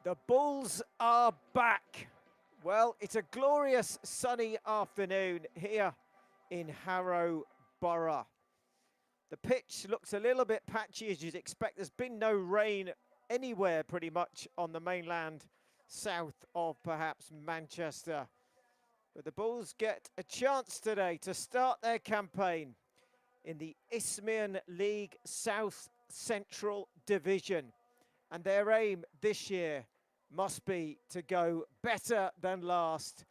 The Bulls are back. Well, it's a glorious sunny afternoon here in Harrow, Borough. The pitch looks a little bit patchy as you'd expect. There's been no rain anywhere pretty much on the mainland south of perhaps Manchester. But the Bulls get a chance today to start their campaign in the Isthmian League South Central Division. And their aim this year must be to go better than last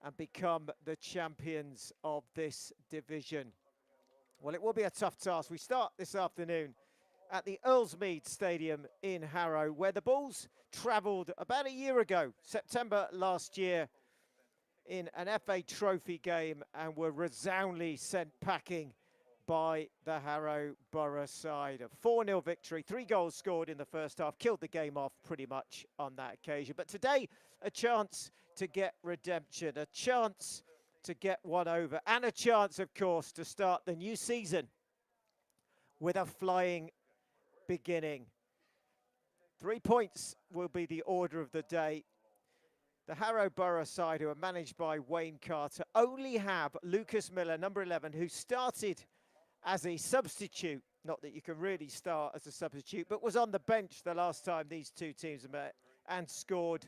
and become the champions of this division. Well, it will be a tough task. We start this afternoon at the Earlsmead Stadium in Harrow, where the Bulls travelled about a year ago, September last year, in an FA Trophy game and were resoundingly sent packing by the Harrow Borough side. A 4-0 victory, 3 goals scored in the first half, killed the game off pretty much on that occasion. But today, a chance to get redemption, a chance to get one over, and a chance, of course, to start the new season with a flying beginning. 3 points will be the order of the day. The Harrow Borough side, who are managed by Wayne Carter, only have Lucas Miller, number 11, who started as a substitute. Not that you can really start as a substitute, but was on the bench the last time these two teams met and scored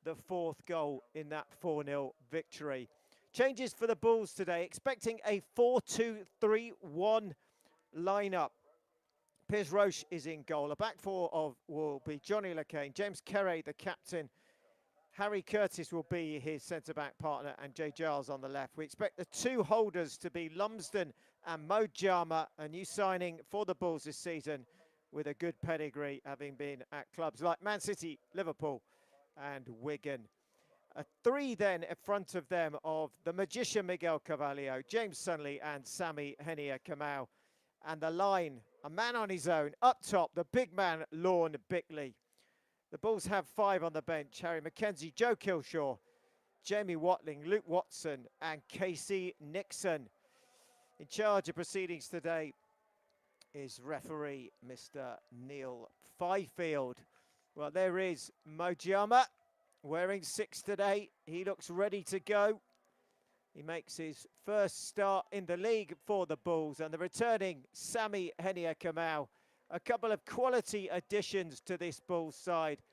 the 4th goal in that 4-0 victory. Changes for the Bulls today, expecting a 4-2-3-1 lineup. Piers Roche is in goal. A back four will be Johnny LeCain, James Kerry, the captain. Harry Curtis will be his centre-back partner, and Jay Giles on the left. We expect the two holders to be Lumsden and Mo Jama, a new signing for the Bulls this season with a good pedigree, having been at clubs like Man City, Liverpool and Wigan. A 3 then in front of them of the magician Miguel Carvalho, James Sunley and Sami Henia-Kamau. And the line, a man on his own, up top, the big man, Lorne Bickley. The Bulls have 5 on the bench: Harry McKenzie, Joe Kilshaw, Jamie Watling, Luke Watson and Casey Nixon. In charge of proceedings today is referee Mr. Neil Fifield. Well, there is Mo Jama, wearing 6 today. He looks ready to go. He makes his first start in the league for the Bulls, and the returning Sami Henia-Kamau. A couple of quality additions to this Bulls side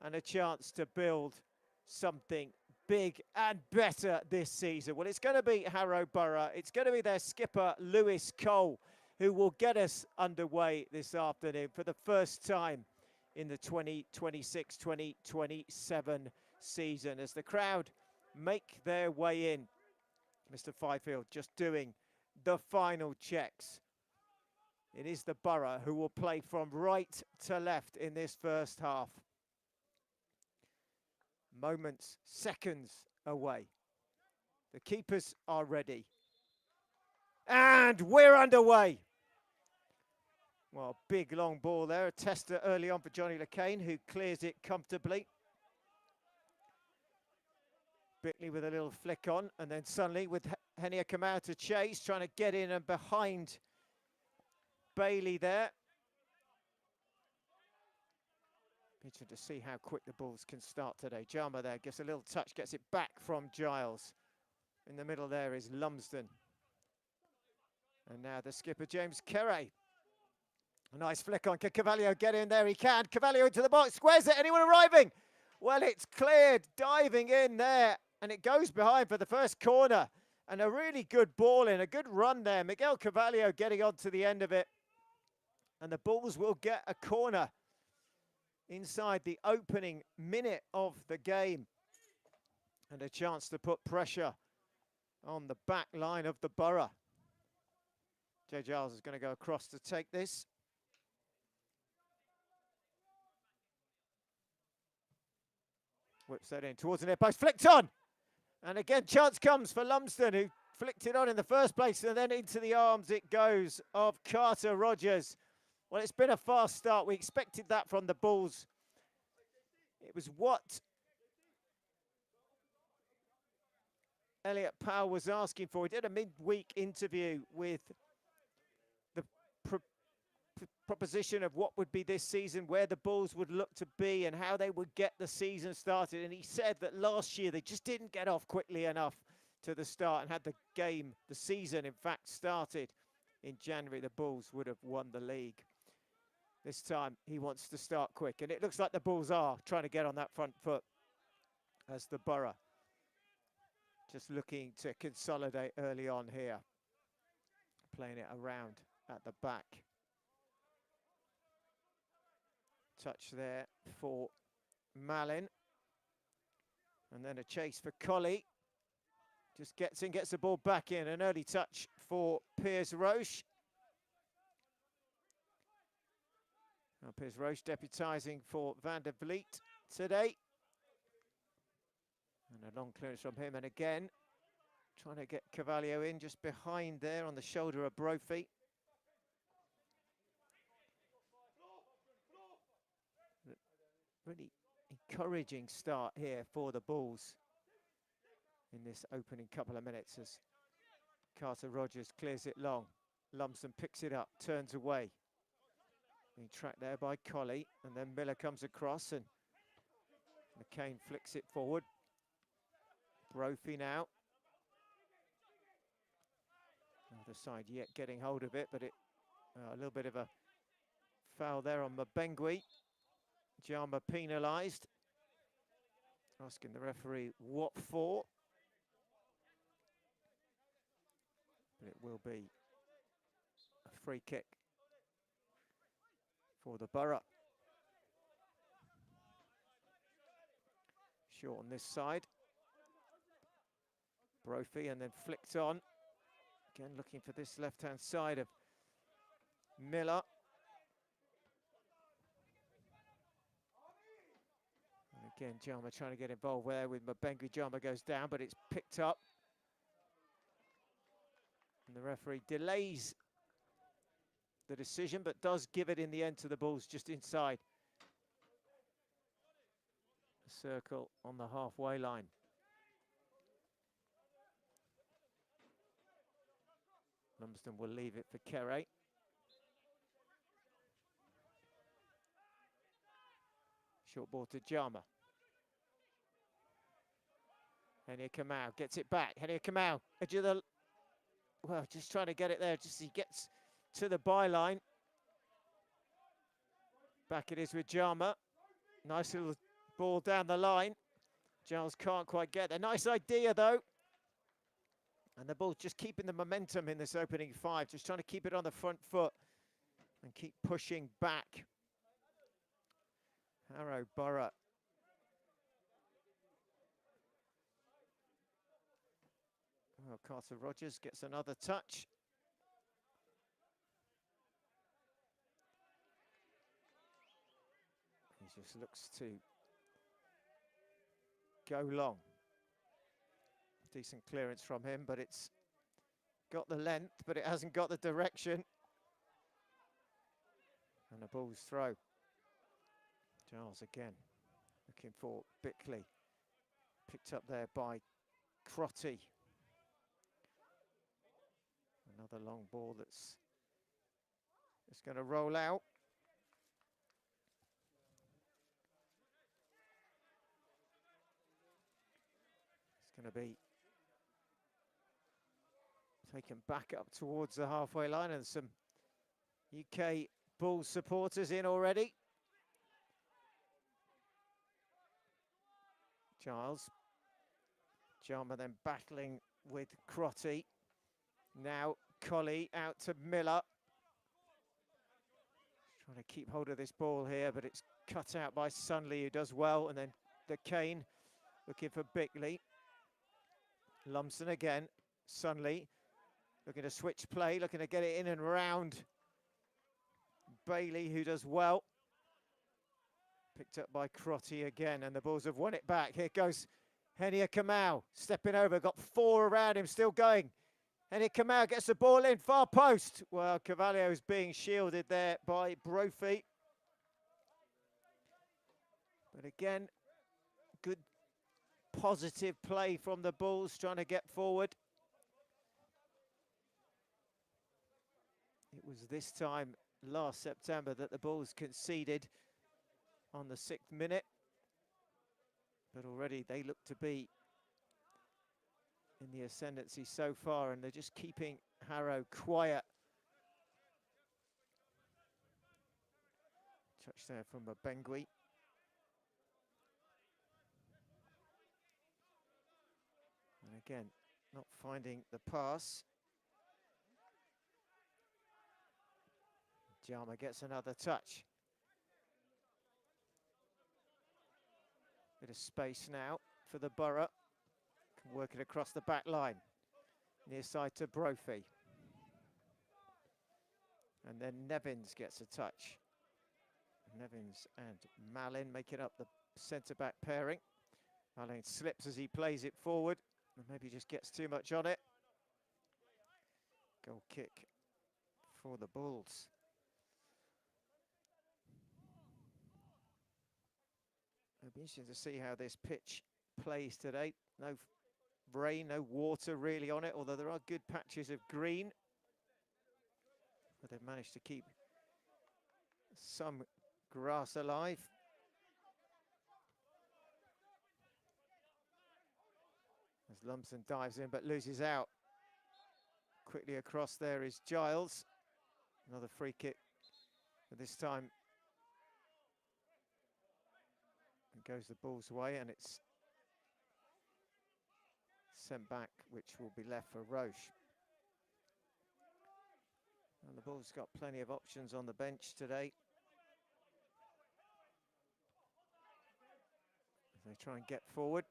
and a chance to build something big and better this season. Well, it's going to be Harrow Borough. It's going to be their skipper, Lewis Cole, who will get us underway this afternoon for the first time in the 2026-2027 season as the crowd make their way in. Mr. Fifield just doing the final checks. It is the Borough who will play from right to left in this first half. Moments, seconds away. The keepers are ready. And we're underway. Well, big long ball there. A tester early on for Johnny LeCain, who clears it comfortably. Bickley with a little flick on, and then suddenly with Henia-Kamau to chase, trying to get in and behind Bailey there. Interesting to see how quick the Bulls can start today. Jama there gets a little touch, gets it back from Giles. In the middle there is Lumsden. And now the skipper, James Kerry. A nice flick on. Can Carvalho get in there? He can. Carvalho into the box. Squares it. Anyone arriving? Well, it's cleared. Diving in there. And it goes behind for the first corner. And a really good ball in. A good run there. Miguel Carvalho getting onto the end of it. And the Bulls will get a corner inside the opening minute of the game. And a chance to put pressure on the back line of the Borough. Jay Giles is going to go across to take this. Whips that in towards the near post. Flicked on! And again, chance comes for Lumsden, who flicked it on in the first place, and then into the arms it goes of Carter Rogers. Well, it's been a fast start. We expected that from the Bulls. It was what Elliot Powell was asking for. He did a midweek interview with the proposition of what would be this season, where the Bulls would look to be and how they would get the season started. And he said that last year they just didn't get off quickly enough to the start, and had the season in fact started in January, the Bulls would have won the league. This time he wants to start quick, and it looks like the Bulls are trying to get on that front foot as the Borough just looking to consolidate early on here, playing it around at the back. Touch there for Malin, and then a chase for Colley. Just gets in, gets the ball back in. An early touch for Piers Roche. Now Piers Roche deputising for Van der Vliet today. And a long clearance from him, and again trying to get Carvalho in just behind there on the shoulder of Brophy. Really encouraging start here for the Bulls in this opening couple of minutes as Carter-Rogers clears it long. Lumsden picks it up, turns away. Being tracked there by Colley, and then Miller comes across and McCain flicks it forward. Brophy now. Other side yet getting hold of it, but a little bit of a foul there on Mbengui. Jama penalised. Asking the referee what for. But it will be a free kick for the Borough. Short on this side. Brophy, and then flicked on. Again looking for this left-hand side of Miller. And again, Jama trying to get involved there with Mbengui. Jama goes down, but it's picked up. And the referee delays the decision, but does give it in the end to the Bulls just inside the circle on the halfway line. Lumsden will leave it for Kere. Short ball to Jama. Henia Kamau gets it back. Henia Kamau, edge of the... Well, just trying to get it there. Just he gets to the byline. Back it is with Jama. Nice little ball down the line. Giles can't quite get there. Nice idea, though. And the Bulls just keeping the momentum in this opening five. Just trying to keep it on the front foot and keep pushing back. Harrow, Borough. Well, Carter-Rogers gets another touch. He just looks to go long. Decent clearance from him, but it's got the length, but it hasn't got the direction. And the Bulls throw. Giles again, looking for Bickley. Picked up there by Crotty. Another long ball that's going to roll out. It's going to be taken back up towards the halfway line, and some UK Bulls supporters in already. Giles. Jama then battling with Crotty. Now Colley out to Miller. Trying to keep hold of this ball here, but it's cut out by Sunley, who does well. And then the Kane looking for Bickley. Lumsden again. Sunley looking to switch play, looking to get it in and round Bailey, who does well. Picked up by Crotty again, and the Bulls have won it back. Here goes Henia Kamau, stepping over, got four around him, still going. Henia Kamau gets the ball in, far post. Well, Carvalho is being shielded there by Brophy. But again, good positive play from the Bulls, trying to get forward. It was this time last September that the Bulls conceded on the 6th minute. But already they look to be in the ascendancy so far, and they're just keeping Harrow quiet. Touch there from Bengui. And again, not finding the pass. Jama gets another touch. Bit of space now for the Borough. Can work it across the back line. Near side to Brophy. And then Nevins gets a touch. Nevins and Malin making up the centre-back pairing. Malin slips as he plays it forward. And maybe just gets too much on it. Goal kick for the Bulls. It'll be interesting to see how this pitch plays today. No rain, no water really on it, although there are good patches of green. But they've managed to keep some grass alive. As Lumsden dives in but loses out. Quickly across there is Giles. Another free kick, but this time it goes the Bulls' way, and it's sent back, which will be left for Roche. And the Bulls got plenty of options on the bench today. As they try and get forward.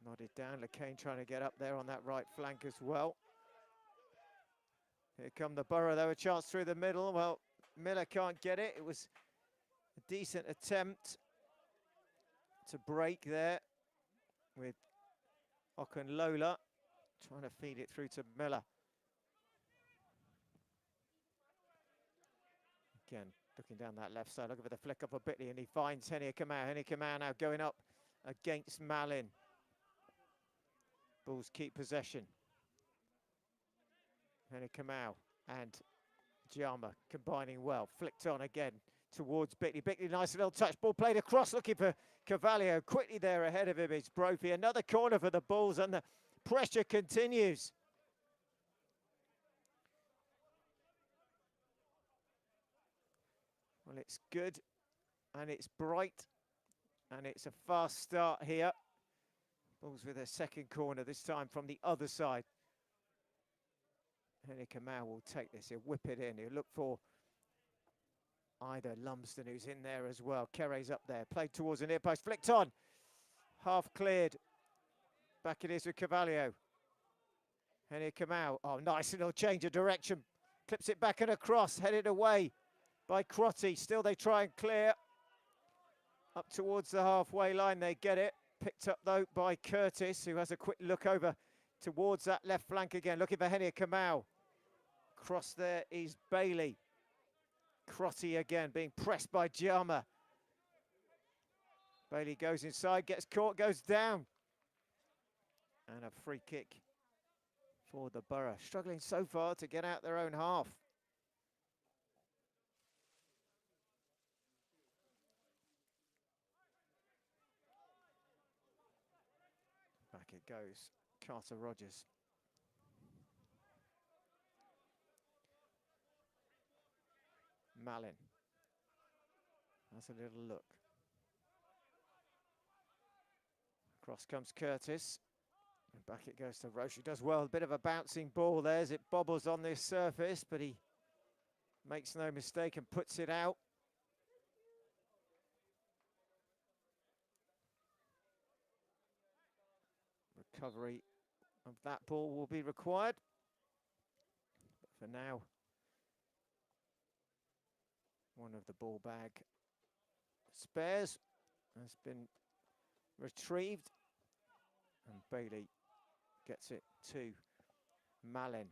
Nodded down, LeCain trying to get up there on that right flank as well. Here come the Borough, though, a chance through the middle. Well, Miller can't get it. It was a decent attempt to break there with Okunlola trying to feed it through to Miller. Again, looking down that left side, looking for the flick of a Bitley, and he finds Henia Kamau. Henia Kamau now going up against Malin. Bulls keep possession. Henia Kamau and Jama combining well. Flicked on again towards Bitley. Bitley, nice little touch. Ball played across, looking for Carvalho. Quickly there ahead of him is Brophy. Another corner for the Bulls, and the pressure continues. Well, it's good, and it's bright, and it's a fast start here. Bulls with a second corner, this time from the other side. Henia Kamau will take this, he'll whip it in, he'll look for either Lumsden, who's in there as well. Kere's up there, played towards the near post, flicked on. Half cleared. Back it is with Carvalho. Henia Kamau, oh, nice little change of direction. Clips it back and across, headed away by Crotty. Still they try and clear. Up towards the halfway line, they get it. Picked up, though, by Curtis, who has a quick look over towards that left flank again, looking for Henia Kamau. Cross there is Bailey. Crotty again, being pressed by Jama. Bailey goes inside, gets caught, goes down. And a free kick for the Borough. Struggling so far to get out their own half. Back it goes, Carter Rogers. Malin. That's a little look. Across comes Curtis. And back it goes to Roche, who does well. A bit of a bouncing ball there as it bobbles on this surface, but he makes no mistake and puts it out. Recovery of that ball will be required. But for now, one of the ball bag spares has been retrieved. And Bailey gets it to Malin.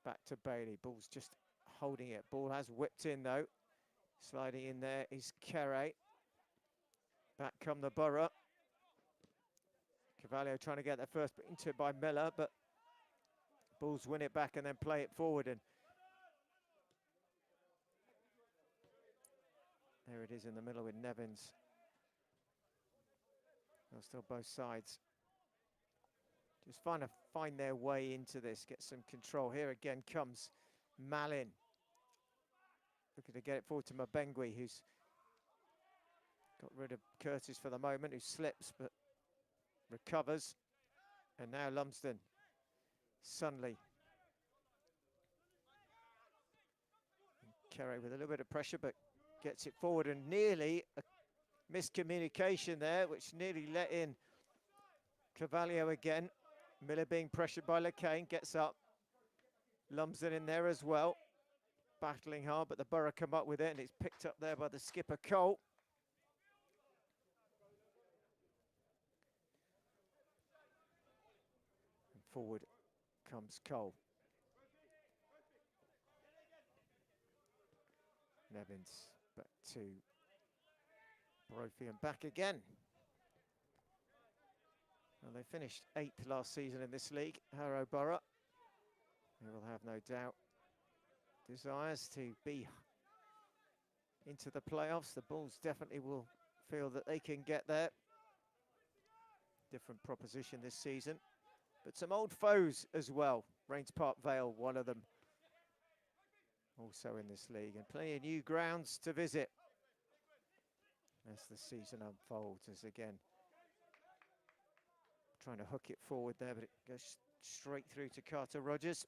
Back to Bailey. Ball's just holding it. Ball has whipped in, though. Sliding in there is Kere. Back come the Borough. Carvalho trying to get that first into it by Miller, but Bulls win it back and then play it forward. And There it is in the middle with Nevins. They'll still both sides. Just find their way into this, get some control. Here again comes Malin. Looking to get it forward to Mabengui, who's got rid of Curtis for the moment, who slips but recovers. And now Lumsden. Sunley. Carey with a little bit of pressure, but gets it forward, and nearly a miscommunication there, which nearly let in Carvalho again. Miller being pressured by LeCain, gets up. Lumsden in there as well. Battling hard, but the Borough come up with it, and it's picked up there by the skipper, Cole. And forward comes Cole. Nevins back to Brophy and back again. Well, they finished 8th last season in this league, Harrow Borough. They will have no doubt desires to be into the playoffs. The Bulls definitely will feel that they can get there. Different proposition this season, but some old foes as well. Rains Park Vale, one of them, also in this league, and plenty of new grounds to visit as the season unfolds. As again, trying to hook it forward there, but it goes straight through to Carter Rogers.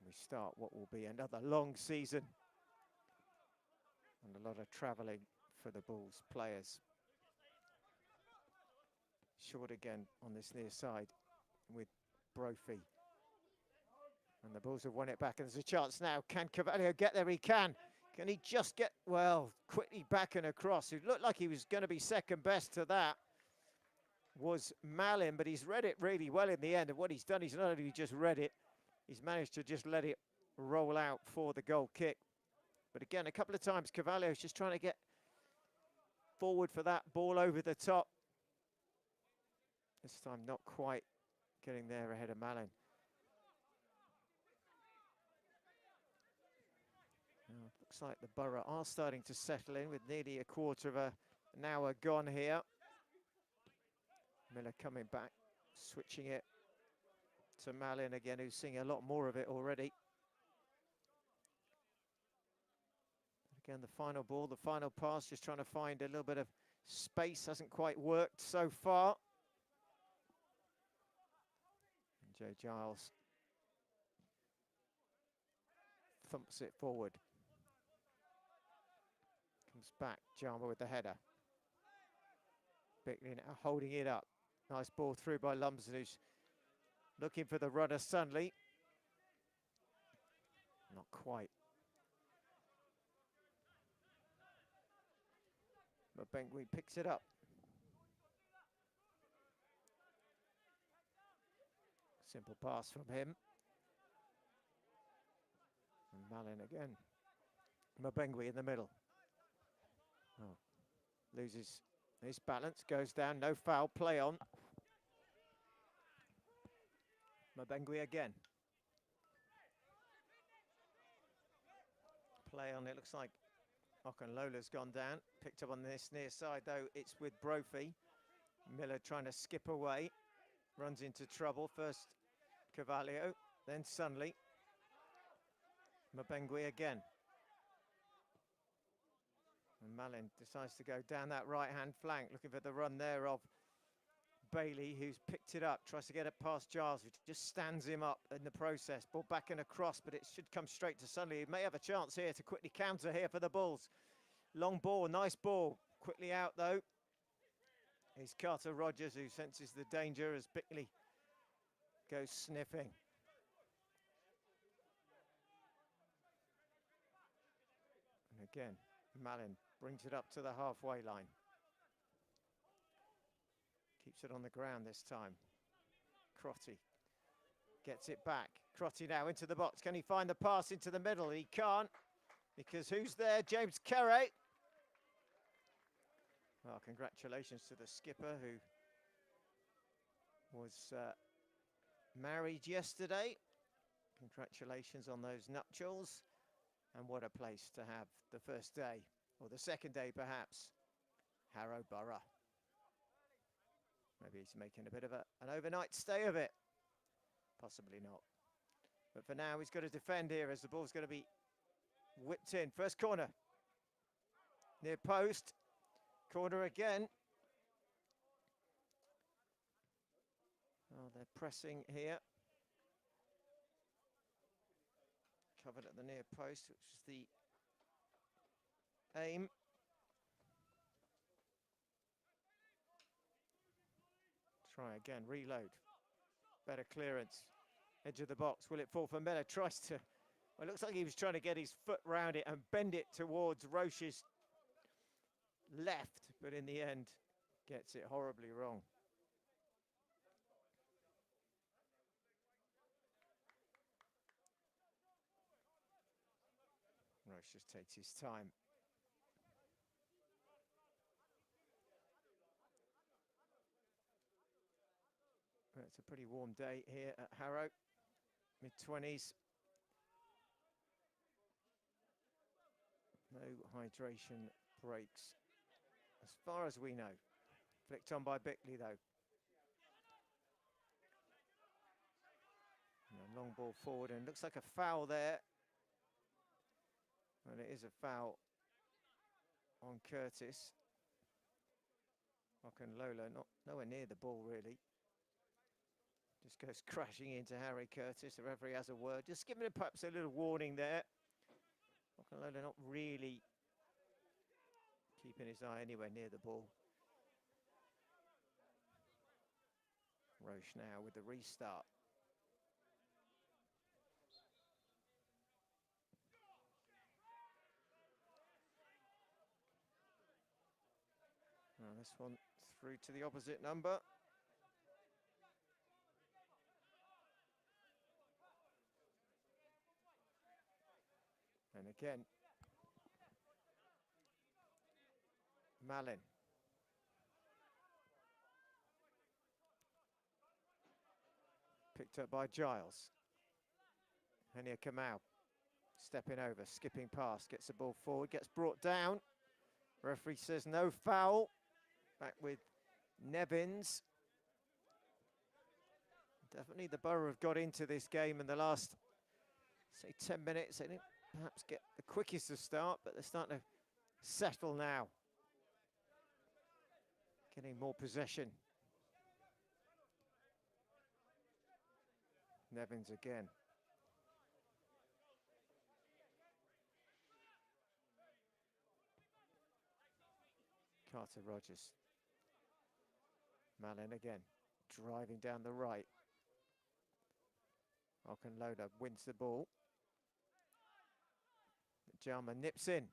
We start what will be another long season and a lot of travelling for the Bulls players. Short again on this near side with Brophy. And the Bulls have won it back, and there's a chance now. Can Carvalho get there? He can. Can he just get, well, quickly back and across? It looked like he was going to be second best to that. Was Malin, but he's read it really well in the end. And what he's done, he's not only just read it, he's managed to just let it roll out for the goal kick. But again, a couple of times, Carvalho's just trying to get forward for that ball over the top. This time not quite getting there ahead of Malin. Now, looks like the Borough are starting to settle in with nearly a quarter of an hour gone here. Miller coming back, switching it to Malin again, who's seeing a lot more of it already. Again, the final ball, the final pass, just trying to find a little bit of space. Hasn't quite worked so far. And Joe Giles thumps it forward. Comes back, Jama with the header. Bickley now holding it up. Nice ball through by Lumsden, who's looking for the runner, Sunley. Not quite. But Bengui picks it up. Simple pass from him. And Malin again. Mabengui in the middle. Oh, loses his balance, goes down, no foul, play on. Mabengui again. Play on, it looks like Okunlola's gone down. Picked up on this near side, though, it's with Brophy. Miller trying to skip away. Runs into trouble. First Carvalho, then Sunley. Mabengui again. And Malin decides to go down that right-hand flank, looking for the run there of Bailey, who's picked it up, tries to get it past Giles, who just stands him up in the process. Ball back and across, but it should come straight to Sunley. He may have a chance here to quickly counter here for the Bulls. Long ball, nice ball. Quickly out, though. It's Carter Rogers who senses the danger as Bickley goes sniffing. And again, Malin brings it up to the halfway line. Keeps it on the ground this time. Crotty gets it back. Crotty now into the box. Can he find the pass into the middle? He can't, because who's there? James Carey. Well, congratulations to the skipper, who was married yesterday. Congratulations on those nuptials. And what a place to have the first day, or the second day perhaps, Harrow Borough. Maybe he's making a bit of an overnight stay of it. Possibly not. But for now, he's got to defend here as the ball's going to be whipped in. First corner. Near post. Corner again. Oh, they're pressing here. Covered at the near post, which is the aim. Try again, reload. Better clearance. Edge of the box. Will it fall for Miller? Tries to... Well, it looks like he was trying to get his foot round it and bend it towards Roche's left, but in the end, gets it horribly wrong. Roche just takes his time. Well, it's a pretty warm day here at Harrow, mid-20s. No hydration breaks, as far as we know. Flicked on by Bickley, though. And a long ball forward, and looks like a foul there. Well, it is a foul on Curtis. Lola, nowhere near the ball, really. Just goes crashing into Harry Curtis. The referee has a word. Just giving him perhaps a little warning there. Lola not really keeping his eye anywhere near the ball. Roche now with the restart. Now this one through to the opposite number. And again, Malin. Picked up by Giles. Henia Kamau stepping over, skipping past, gets the ball forward, gets brought down. Referee says no foul. Back with Nevins. Definitely the Borough have got into this game in the last, say, 10 minutes. They didn't perhaps get the quickest to start, but they're starting to settle now. Getting more possession. Nevins again. Carter Rogers. Malin again, driving down the right. Okunlola wins the ball. Jalma nips in.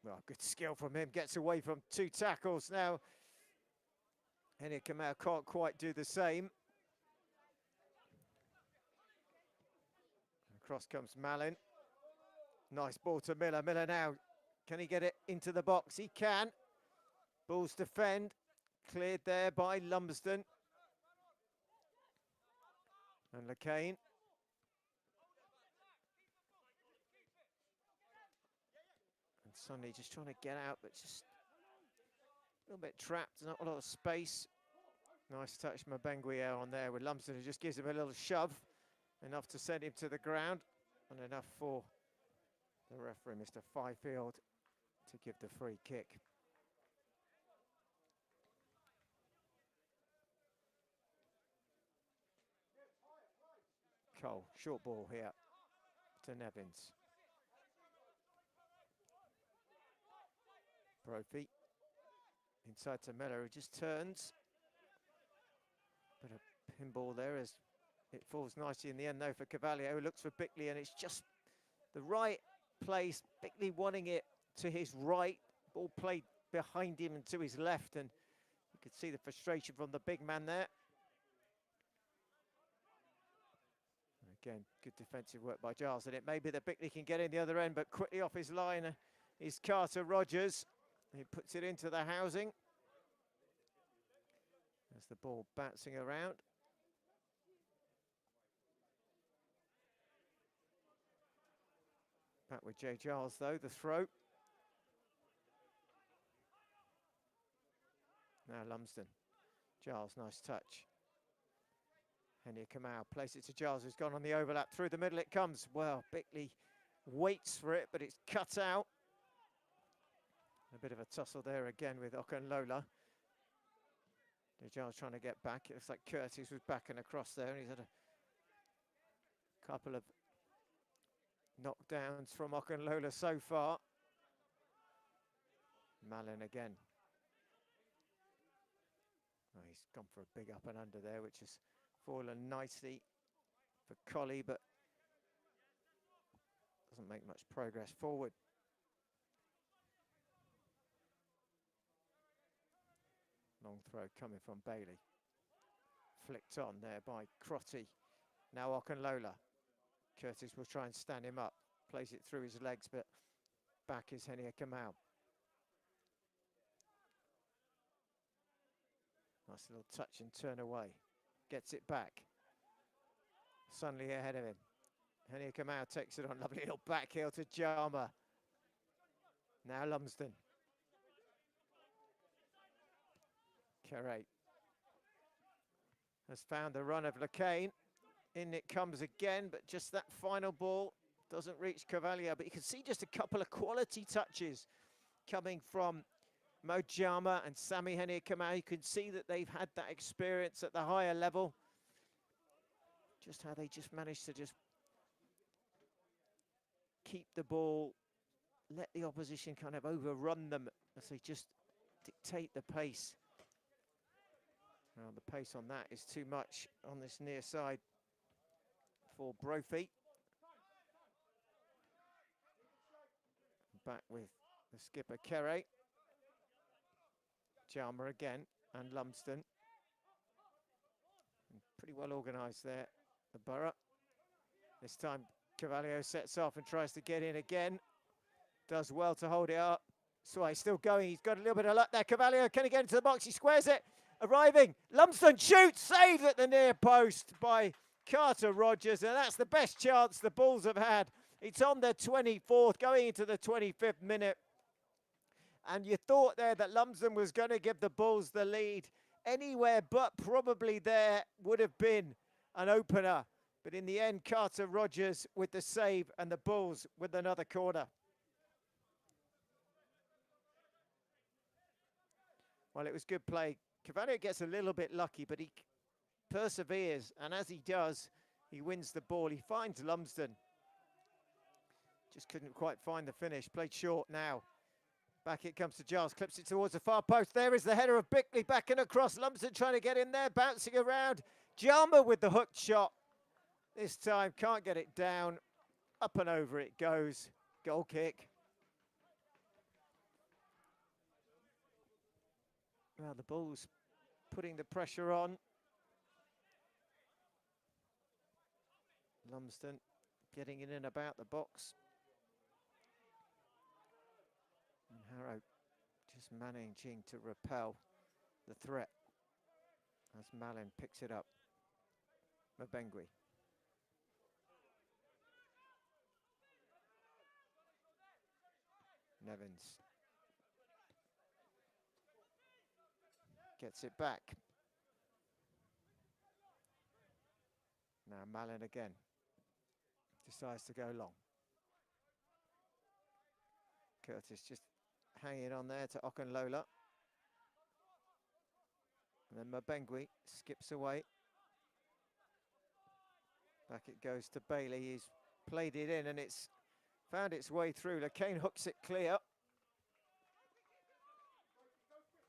Well, good skill from him, gets away from 2 tackles now. Henia Kamau can't quite do the same. Across comes Malin. Nice ball to Miller. Miller now, can he get it into the box? He can. Bulls defend. Cleared there by Lumsden. And Lacane. And Sunday just trying to get out, but just a little bit trapped, not a lot of space. Nice touch from Mabenguia on there with Lumsden, who just gives him a little shove. Enough to send him to the ground, and enough for the referee, Mr. Fifield, to give the free kick. Cole, short ball here to Nevins. Brophy inside to Miller, who just turns. Bit of pinball there as it falls nicely in the end, though, for Cavalier, who looks for Bickley, and it's just the right place. Bickley wanting it to his right. Ball played behind him and to his left, and you could see the frustration from the big man there. Again, good defensive work by Giles, and it may be that Bickley can get in the other end, but quickly off his line is Carter Rogers. He puts it into the housing. As the ball bouncing around. Back with Jay Giles, though, the throw. Now Lumsden. Giles, nice touch. Henry Kamau plays it to Giles, who's gone on the overlap. Through the middle it comes. Well, Bickley waits for it, but it's cut out. A bit of a tussle there again with Okunlola. Giles trying to get back. It looks like Curtis was backing across there, and he's had a couple of knockdowns from Okunlola so far. Mallon again. Oh, he's gone for a big up and under there, which has fallen nicely for Colley, but doesn't make much progress forward. Long throw coming from Bailey. Flicked on there by Crotty. Now Okunlola. Curtis will try and stand him up. Plays it through his legs, but back is Henry Kamau. Nice little touch and turn away. Gets it back. Sunley ahead of him. Henry Kamau takes it on. Lovely little back heel to Jama. Now Lumsden. Carey has found the run of Lacane. In it comes again, but just that final ball doesn't reach Cavalier. But you can see just a couple of quality touches coming from Mo Jama and Sami Henry Kamau. You can see that they've had that experience at the higher level. Just how they just managed to just keep the ball, let the opposition kind of overrun them as they just dictate the pace. Now the pace on that is too much on this near side for Brophy. Back with the skipper Carey. Jama again and Lumsden. And pretty well organised there, the Borough. This time Cavalier sets off and tries to get in again. Does well to hold it up. Sway still going, he's got a little bit of luck there. Cavalier, can he get into the box? He squares it. Arriving, Lumsden shoots, saved at the near post by Carter Rogers, and that's the best chance the Bulls have had. It's on the 24th, going into the 25th minute. And you thought there that Lumsden was going to give the Bulls the lead. Anywhere but probably there would have been an opener. But in the end, Carter Rogers with the save and the Bulls with another corner. Well, it was good play. Cavalier gets a little bit lucky, but he perseveres. And as he does, he wins the ball. He finds Lumsden. Just couldn't quite find the finish. Played short now. Back it comes to Giles. Clips it towards the far post. There is the header of Bickley backing across. Lumsden trying to get in there. Bouncing around. Jama with the hooked shot. This time can't get it down. Up and over it goes. Goal kick. Well, the Bulls putting the pressure on. Lumsden getting in and about the box. And Harrow just managing to repel the threat as Mallon picks it up. Mabengui. Nevins. Gets it back. Now Mallon again. Decides to go long. Curtis just hanging on there to Okunlola. And then Mabengui skips away. Back it goes to Bailey. He's played it in and it's found its way through. Lacane hooks it clear.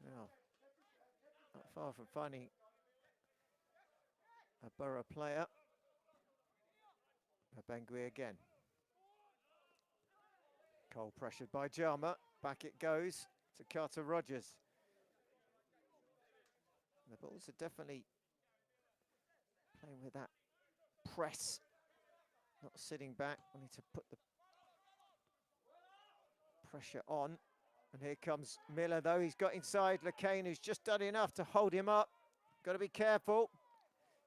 Now, not far from finding a Borough player. Mabengui again. Cole pressured by Jama. Back it goes to Carter Rogers. The Bulls are definitely playing with that press. Not sitting back. We need to put the pressure on. And here comes Miller, though. He's got inside Lacane, who's just done enough to hold him up. Got to be careful.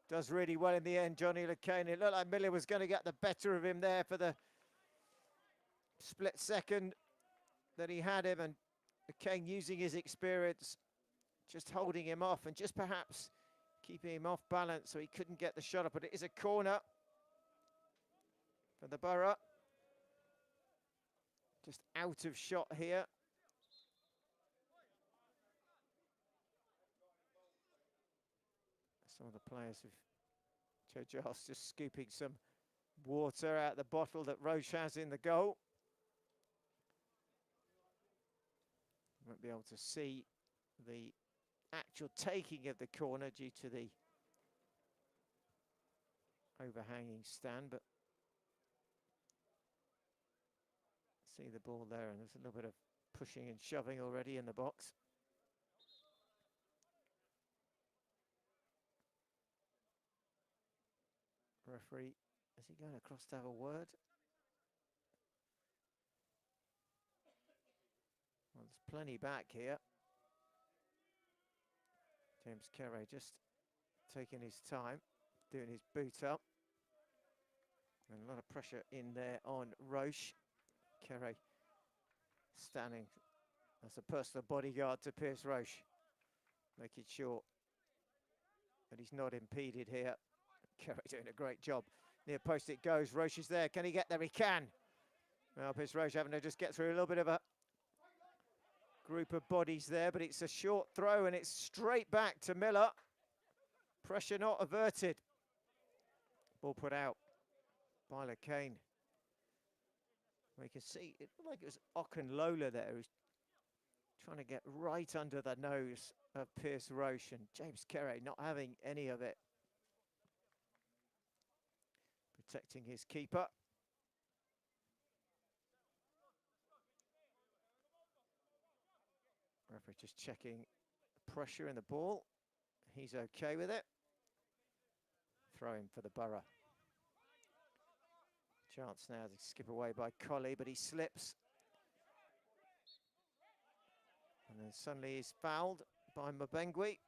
Does really well in the end, Johnny Lacane. It looked like Miller was going to get the better of him there for the split second that he had him, and Kane using his experience, just holding him off and just perhaps keeping him off balance so he couldn't get the shot up. But it is a corner for the Borough. Just out of shot here. Some of the players of Joe Giles just scooping some water out the bottle that Roche has in the goal. Won't be able to see the actual taking of the corner due to the overhanging stand, but see the ball there, and there's a little bit of pushing and shoving already in the box. Referee, is he going across to have a word? Well, there's plenty back here. James Carey just taking his time, doing his boot up. And a lot of pressure in there on Roche. Carey standing as a personal bodyguard to Pierce Roche, making sure that he's not impeded here. Carey doing a great job. Near post it goes. Roche is there. Can he get there? He can. Well, Pierce Roche having to just get through a little bit of a group of bodies there, but it's a short throw and it's straight back to Miller. Pressure not averted. Ball put out by Kane. We can see it looked like it was Okunlola there, who's trying to get right under the nose of Pierce Roche, and James Carey not having any of it. Protecting his keeper. Referee just checking pressure in the ball. He's okay with it. Throwing for the Borough. Chance now to skip away by Colley, but he slips. And then suddenly he's fouled by Mbengui.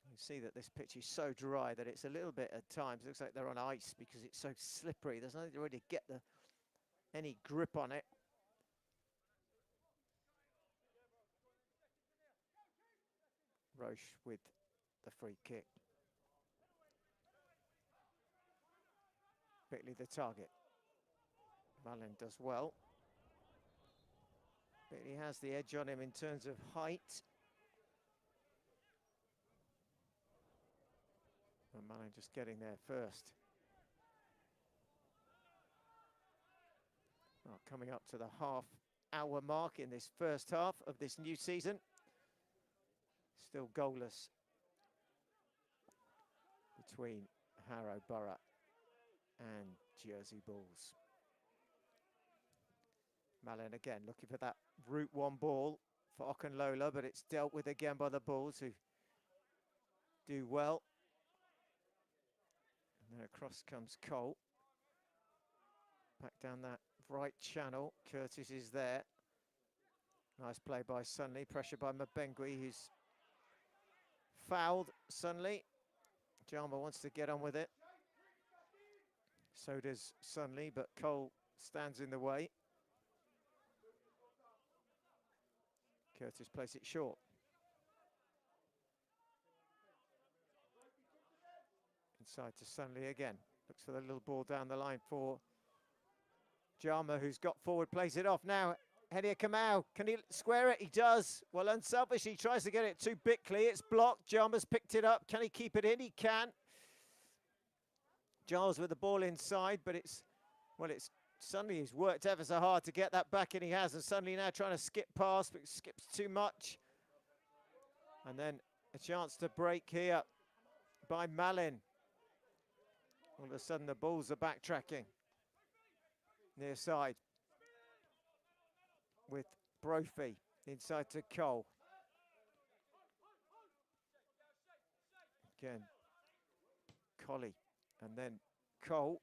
You see that this pitch is so dry that it's a little bit at times. It looks like they're on ice because it's so slippery. There's nothing to really get any grip on it. Roche with the free kick. Bickley the target. Malin does well. Bickley has the edge on him in terms of height. And Malin just getting there first. Well, coming up to the half-hour mark in this first half of this new season. Still goalless between Harrow, Borough and Jersey Bulls. Malin again looking for that route one ball for Okunlola, but it's dealt with again by the Bulls, who do well. And then across comes Cole. Back down that right channel. Curtis is there. Nice play by Sunley. Pressure by Mbengui, who's fouled Sunley. Jama wants to get on with it. So does Sunley, but Cole stands in the way. Curtis plays it short. Inside to Sunley again. Looks for the little ball down the line for Jama, who's got forward, plays it off now. Hedia Kamau, can he square it? He does. Well, unselfishly, he tries to get it to Bickley. It's blocked. Jama's picked it up. Can he keep it in? He can. Giles with the ball inside, but it's Sunley who's worked ever so hard to get that back, and he has. And Sunley now trying to skip past, but skips too much. And then a chance to break here by Malin. All of a sudden, the Bulls are backtracking. Near side with Brophy inside to Cole. Again, Colley, and then Cole,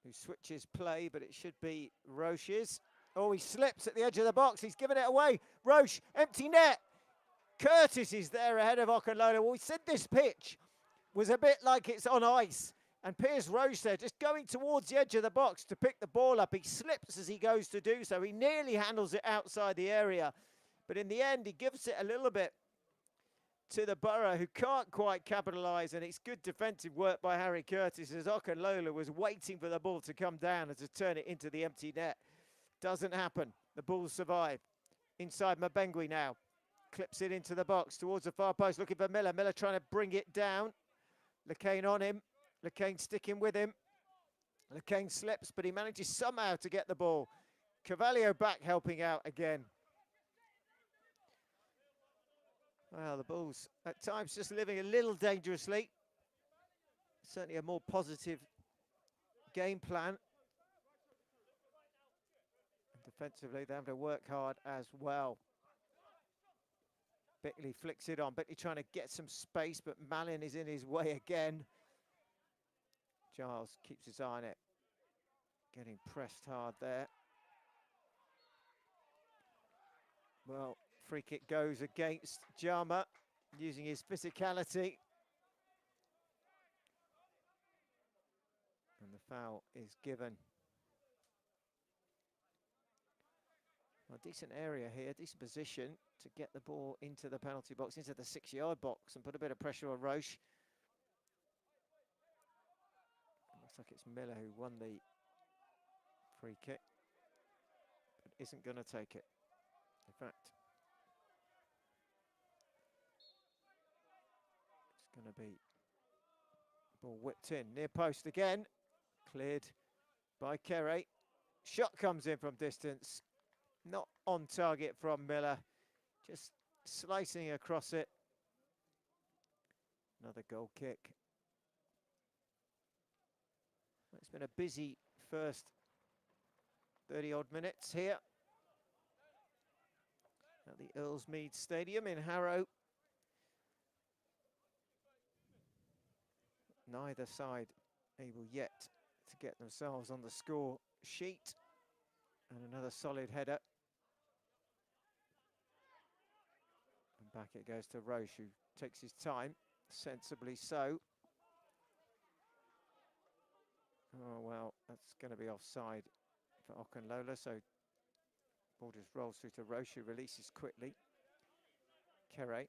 who switches play, but it should be Roche's. Oh, he slips at the edge of the box. He's given it away. Roche, empty net. Curtis is there ahead of Okunlola. Well, we said this pitch was a bit like it's on ice. And Piers Roche there, just going towards the edge of the box to pick the ball up. He slips as he goes to do so. He nearly handles it outside the area. But in the end, he gives it a little bit to the Borough, who can't quite capitalise. And it's good defensive work by Harry Curtis, as Okanlola was waiting for the ball to come down and to turn it into the empty net. Doesn't happen. The Bulls survive. Inside Mabengui now. Clips it into the box towards the far post, looking for Miller. Miller trying to bring it down. LeCain on him. LeCain sticking with him. LeCain slips, but he manages somehow to get the ball. Cavallio back helping out again. Well, the Bulls at times just living a little dangerously. Certainly a more positive game plan. And defensively, they have to work hard as well. Bickley flicks it on. Bickley trying to get some space, but Malin is in his way again. Giles keeps his eye on it. Getting pressed hard there. Well, free kick goes against Jama, using his physicality. And the foul is given. Well, decent area here, decent position to get the ball into the penalty box, into the 6-yard box, and put a bit of pressure on Roche. Looks like it's Miller who won the free kick, but isn't going to take it. In fact, it's going to be ball whipped in, near post again, cleared by Kere. Shot comes in from distance, not on target from Miller, just slicing across it. Another goal kick. It's been a busy first 30-odd minutes here at the Earlsmead Stadium in Harrow. Neither side able yet to get themselves on the score sheet. And another solid header. And back it goes to Roche, who takes his time, sensibly so. Oh, well, that's going to be offside for Okanlola, so ball just rolls through to Roche, who releases quickly. Kere.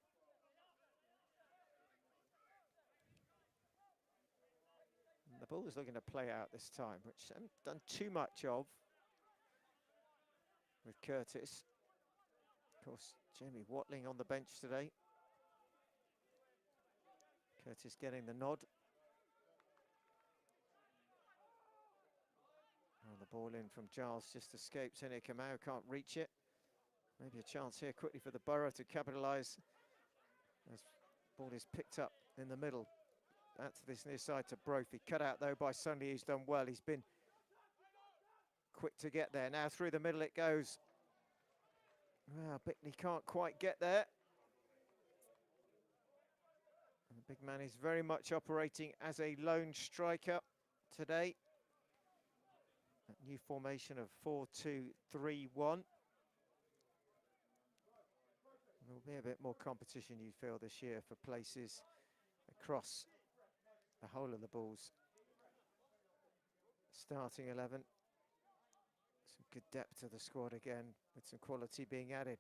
And the ball is looking to play out this time, which I haven't done too much of with Curtis. Of course, Jamie Watling on the bench today. Curtis getting the nod. Oh, the ball in from Giles just escapes. Henry Kamau can't reach it. Maybe a chance here quickly for the Borough to capitalise. As ball is picked up in the middle. That's this near side to Brophy. Cut out though by Sunday, who's done well. He's been quick to get there. Now through the middle it goes. Well, Bickley can't quite get there. And the big man is very much operating as a lone striker today. That new formation of 4-2-3-1. There will be a bit more competition, you feel, this year for places across the whole of the Bulls. Starting 11. Some good depth to the squad again, with some quality being added.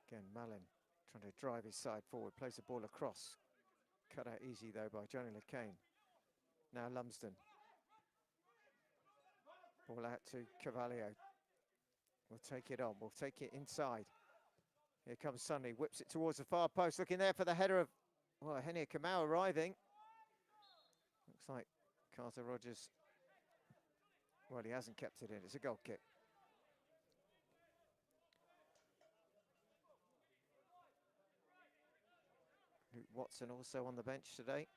Again, Malin trying to drive his side forward, plays the ball across. Cut out easy though by Johnny LeCain. Now Lumsden. Ball out to Cavallio. We'll take it on, we'll take it inside. Here comes Sunny, whips it towards the far post, looking there for the header of, well, Henry Kamau arriving. Looks like Carter Rogers, well, he hasn't kept it in, it's a goal kick. Luke Watson also on the bench today.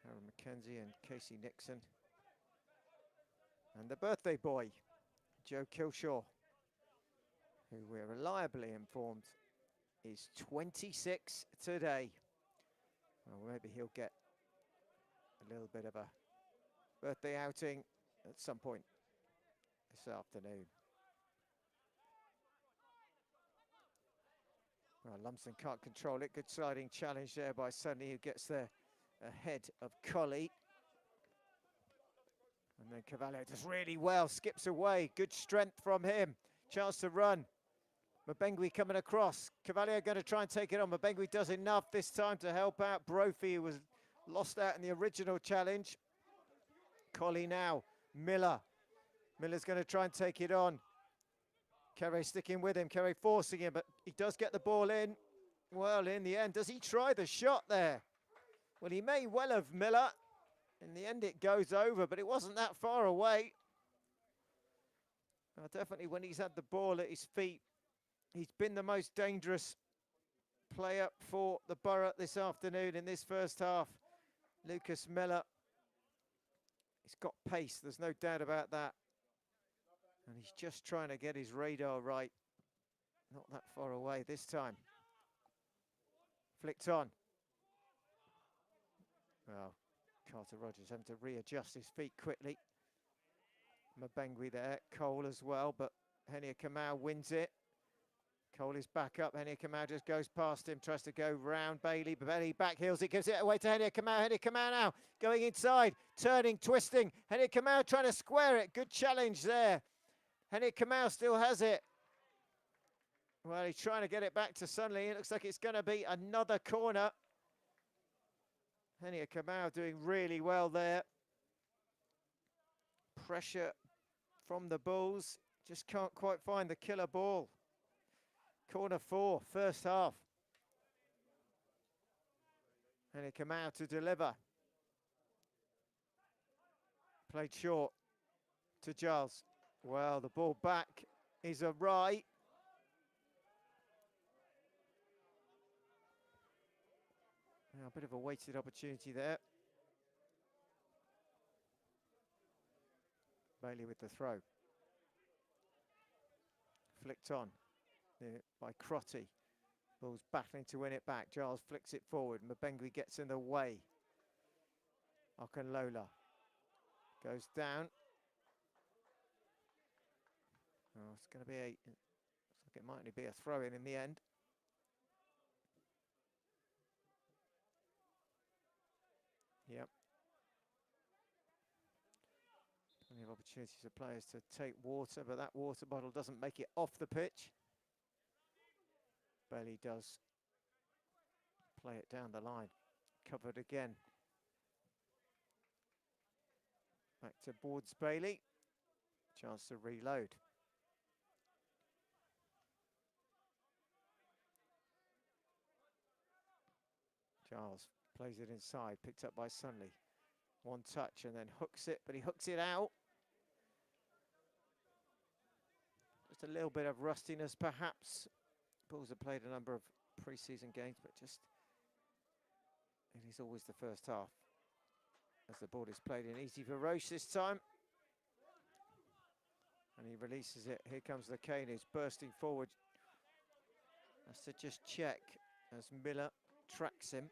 Harrow McKenzie and Casey Nixon. And the birthday boy, Joe Kilshaw, who we're reliably informed is 26 today. Well, maybe he'll get a little bit of a birthday outing at some point this afternoon. Well, Lumsden can't control it. Good sliding challenge there by Sunny, who gets there ahead of Colley. And then Cavallo does really well, skips away. Good strength from him. Chance to run. Mabengui coming across. Cavallo going to try and take it on. Mabengui does enough this time to help out Brophy, who was lost out in the original challenge. Colley now. Miller. Miller's going to try and take it on. Carey sticking with him. Carey forcing him, but he does get the ball in. Well, in the end, does he try the shot there? Well, he may well have, Miller. In the end, it goes over, but it wasn't that far away. Definitely when he's had the ball at his feet, he's been the most dangerous player for the Borough this afternoon in this first half. Lucas Miller. He's got pace, there's no doubt about that. And he's just trying to get his radar right. Not that far away this time. Flicked on. Well, Carter Rogers having to readjust his feet quickly. Mabengui there, Cole as well, but Henia Kamau wins it. Cole is back up, Henia Kamau just goes past him, tries to go round Bailey, but Bailey back heels it, gives it away to Henia Kamau. Henia Kamau now going inside, turning, twisting. Henia Kamau trying to square it, good challenge there. Henia Kamau still has it. Well, he's trying to get it back to Sunley. It looks like it's going to be another corner. Henia Kamau doing really well there. Pressure from the Bulls. Just can't quite find the killer ball. Corner 4, first half. Henia Kamau to deliver. Played short to Giles. Well, the ball back is awry. Now, a bit of a wasted opportunity there. Bailey with the throw. Flicked on by Crotty. Bulls battling to win it back. Giles flicks it forward. Mabengui gets in the way. Okanlola goes down. Oh, it's going to be looks like it might only be a throw-in the end. Yep. Plenty of opportunities for players to take water, but that water bottle doesn't make it off the pitch. Bailey does play it down the line. Covered again. Back to Boards Bailey. Chance to reload. Giles plays it inside, picked up by Sunley. One touch and then hooks it, but he hooks it out. Just a little bit of rustiness, perhaps. Bulls have played a number of pre-season games, but just it is always the first half. As the ball is played in easy for Roche this time. And he releases it. Here comes the Kane, who's bursting forward. Has to just check as Miller tracks him.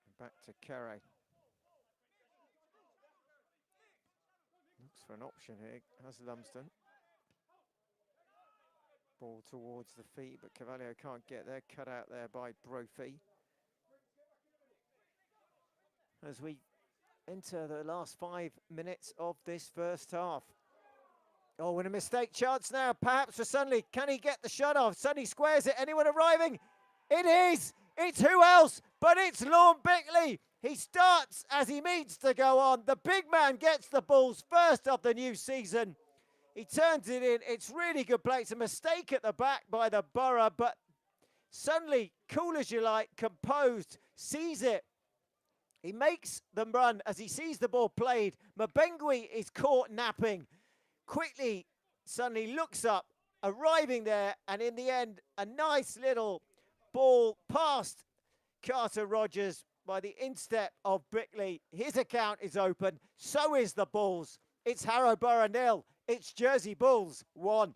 And back to Carey. Looks for an option here, has Lumsden. Ball towards the feet, but Cavallo can't get there. Cut out there by Brophy. As we enter the last 5 minutes of this first half. Oh, and a mistake chance now, perhaps for Sunley. Can he get the shot off? Sunley squares it. Anyone arriving? It is. It's who else but it's Lorne Bickley. He starts as he needs to go on. The big man gets the Bulls first of the new season. He turns it in. It's really good play. It's a mistake at the back by the Borough, but Sunley, cool as you like, composed, sees it. He makes them run as he sees the ball played. Mabengui is caught napping. Quickly, Sunley looks up, arriving there, and in the end, a nice little ball past Carter Rogers by the instep of Bickley. His account is open. So is the Bulls. It's Harrow Borough 0. It's Jersey Bulls 1.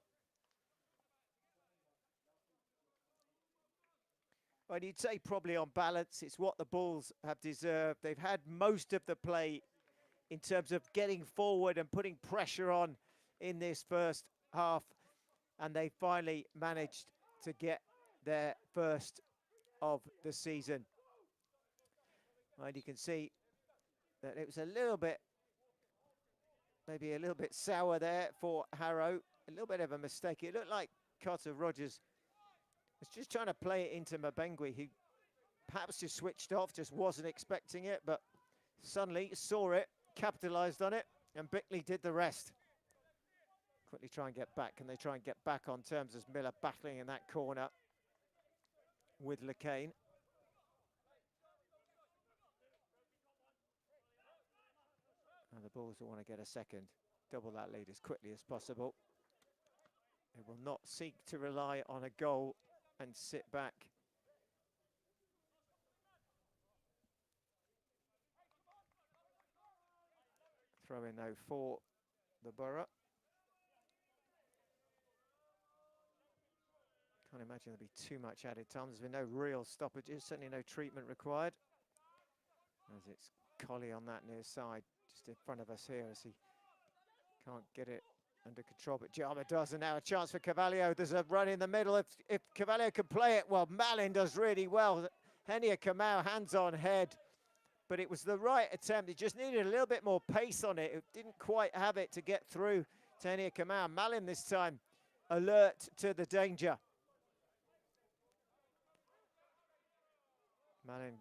Well, you'd say probably on balance, it's what the Bulls have deserved. They've had most of the play in terms of getting forward and putting pressure on in this first half. and they finally managed to get their first of the season. And you can see that it was a little bit, maybe a little bit sour there for Harrow. A little bit of a mistake. It looked like Carter Rogers was just trying to play it into Mabengui, who perhaps just switched off, just wasn't expecting it, but suddenly saw it, capitalised on it, and Bickley did the rest. Quickly try and get back. Can they try and get back on terms as Miller battling in that corner with LeCain? And the Bulls will want to get a second, double that lead as quickly as possible. They will not seek to rely on a goal and sit back. Throw in though for the Borough. Can't imagine there'll be too much added time. There's been no real stoppages, certainly no treatment required. As it's Colley on that near side, just in front of us here as he can't get it under control, but Jama does, and now a chance for Cavallio. There's a run in the middle. If Cavallio can play it, well, Malin does really well. Henia Kamau, hands on head, but it was the right attempt. It just needed a little bit more pace on it. It didn't quite have it to get through to Henia Kamau. Malin this time alert to the danger. Malin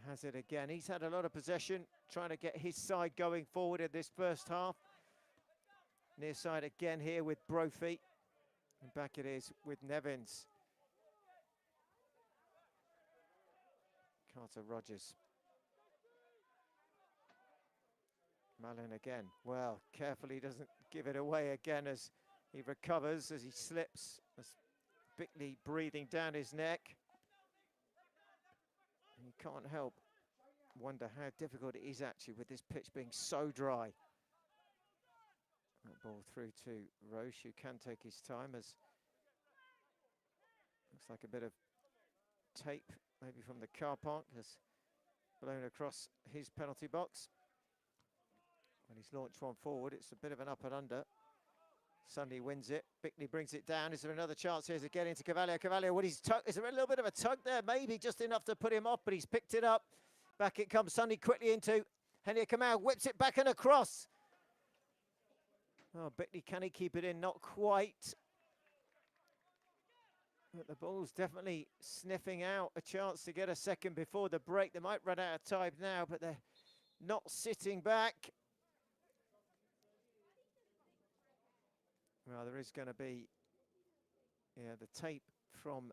has it again. He's had a lot of possession, trying to get his side going forward in this first half. Near side again here with Brophy. And back it is with Nevins. Carter Rogers. Malin again. Well, carefully doesn't give it away again as he recovers, as he slips. As Bickley breathing down his neck. And you can't help wonder how difficult it is actually with this pitch being so dry. That ball through to Roche, who can take his time, as looks like a bit of tape, maybe from the car park, has blown across his penalty box. When he's launched one forward, it's a bit of an up and under. Sunday wins it. Bickley brings it down. Is there another chance here to get into Cavallio? Cavallio, what he's is there a little bit of a tug there? Maybe just enough to put him off, but he's picked it up. Back it comes. Sunday quickly into Henia Kamau, whips it back and across. Oh, Bickley, can he keep it in? Not quite. But the ball's definitely sniffing out a chance to get a second before the break. They might run out of time now, but they're not sitting back. Well, there is going to be, the tape from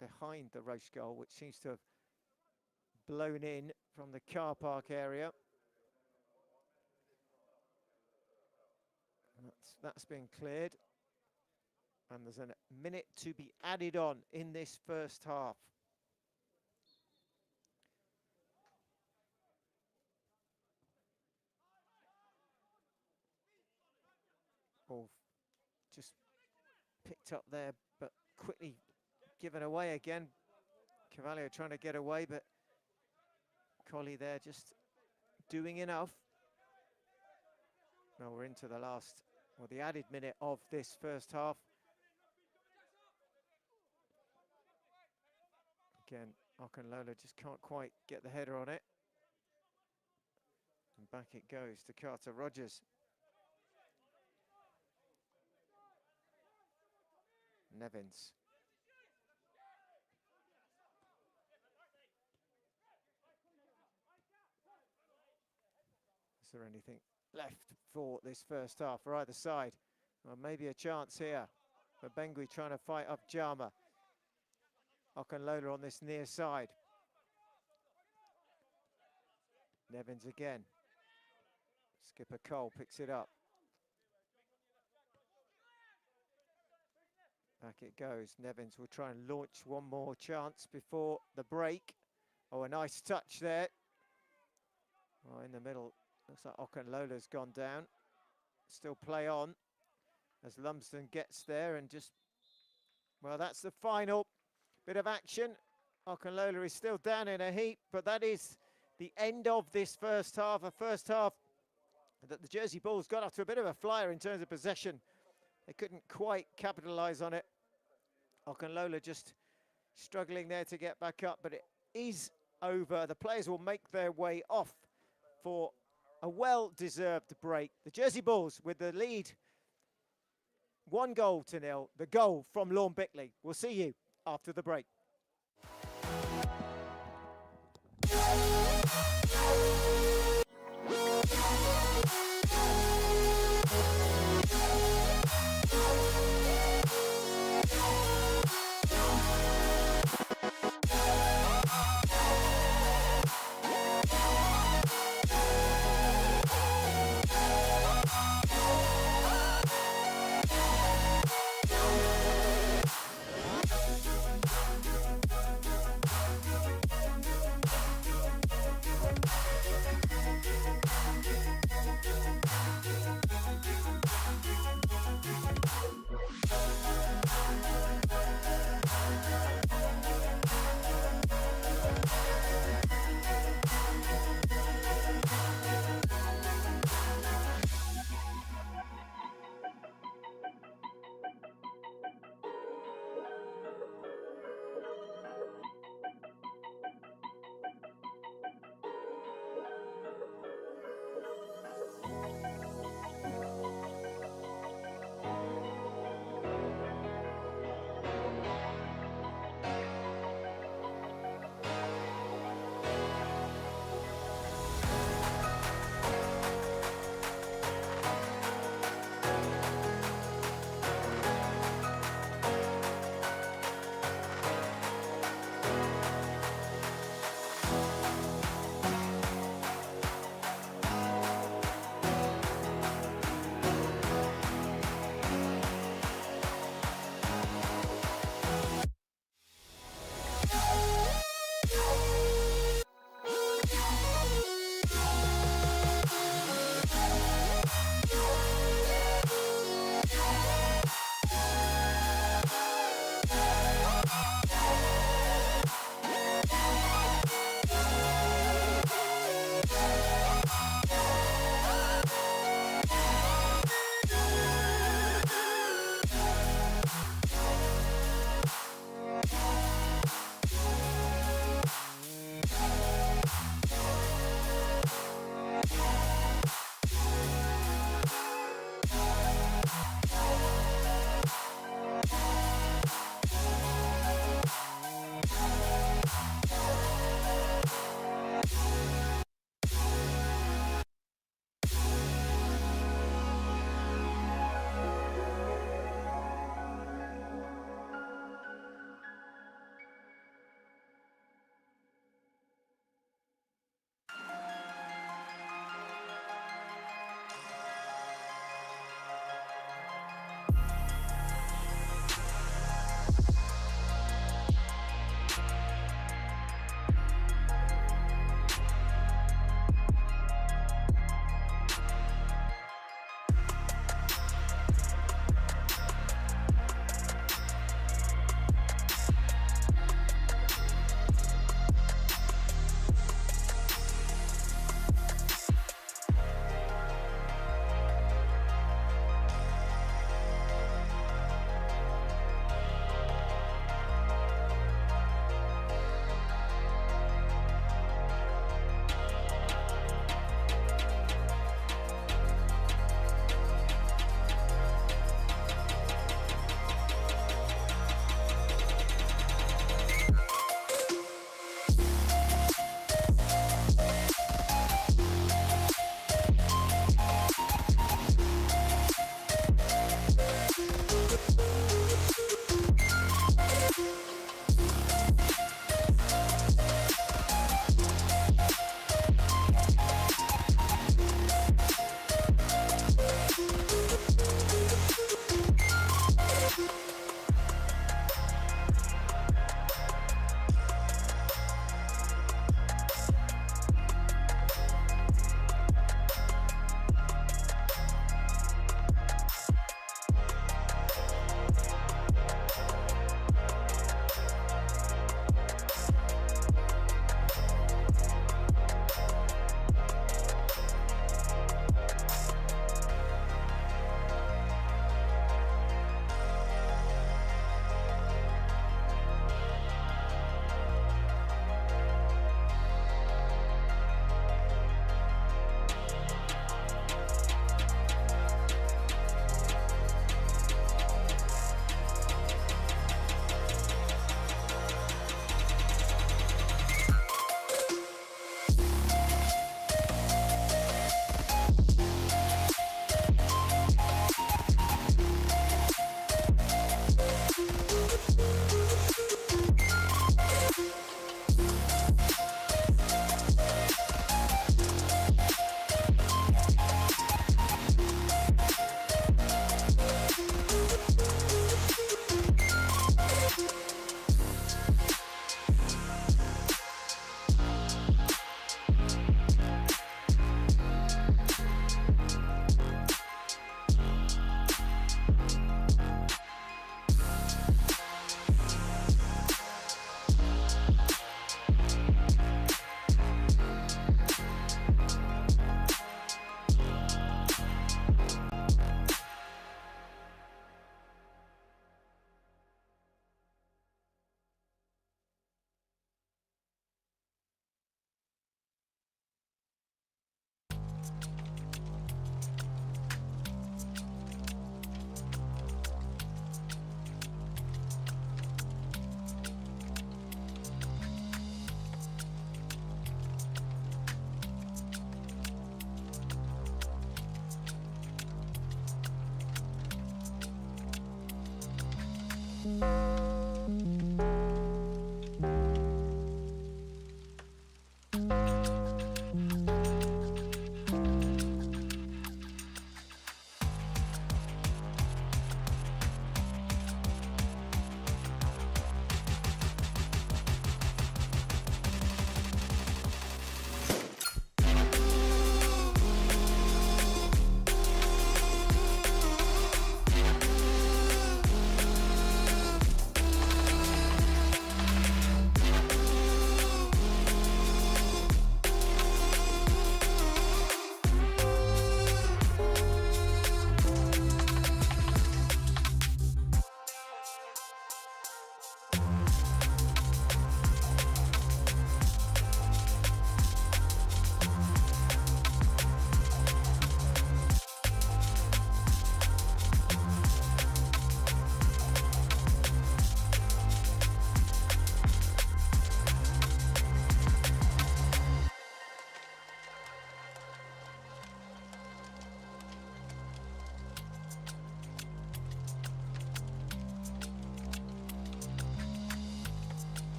behind the Roche goal, which seems to have blown in from the car park area. That's been cleared. And there's a minute to be added on in this first half. Ball just picked up there, but quickly given away again. Cavallio trying to get away, but Colley there just doing enough. Now we're into the last, or the added minute of this first half. Again, Okunlola just can't quite get the header on it. And back it goes to Carter Rogers. Nevins. Is there anything left for this first half for either side? Well, maybe a chance here. But Bengui trying to fight up Jama. Okunlola on this near side. Nevins again. Skipper Cole picks it up. Back it goes. Nevins will try and launch one more chance before the break. Oh, a nice touch there. Oh, in the middle. Looks like Okunlola's gone down. Still play on as Lumsden gets there and just, well, that's the final bit of action. Okunlola is still down in a heap, but that is the end of this first half. A first half that the Jersey Bulls got off to a bit of a flyer in terms of possession. They couldn't quite capitalise on it. Okunlola just struggling there to get back up, but it is over. The players will make their way off for a well-deserved break. The Jersey Bulls with the lead, 1-0. The goal from Lorne Bickley. We'll see you after the break.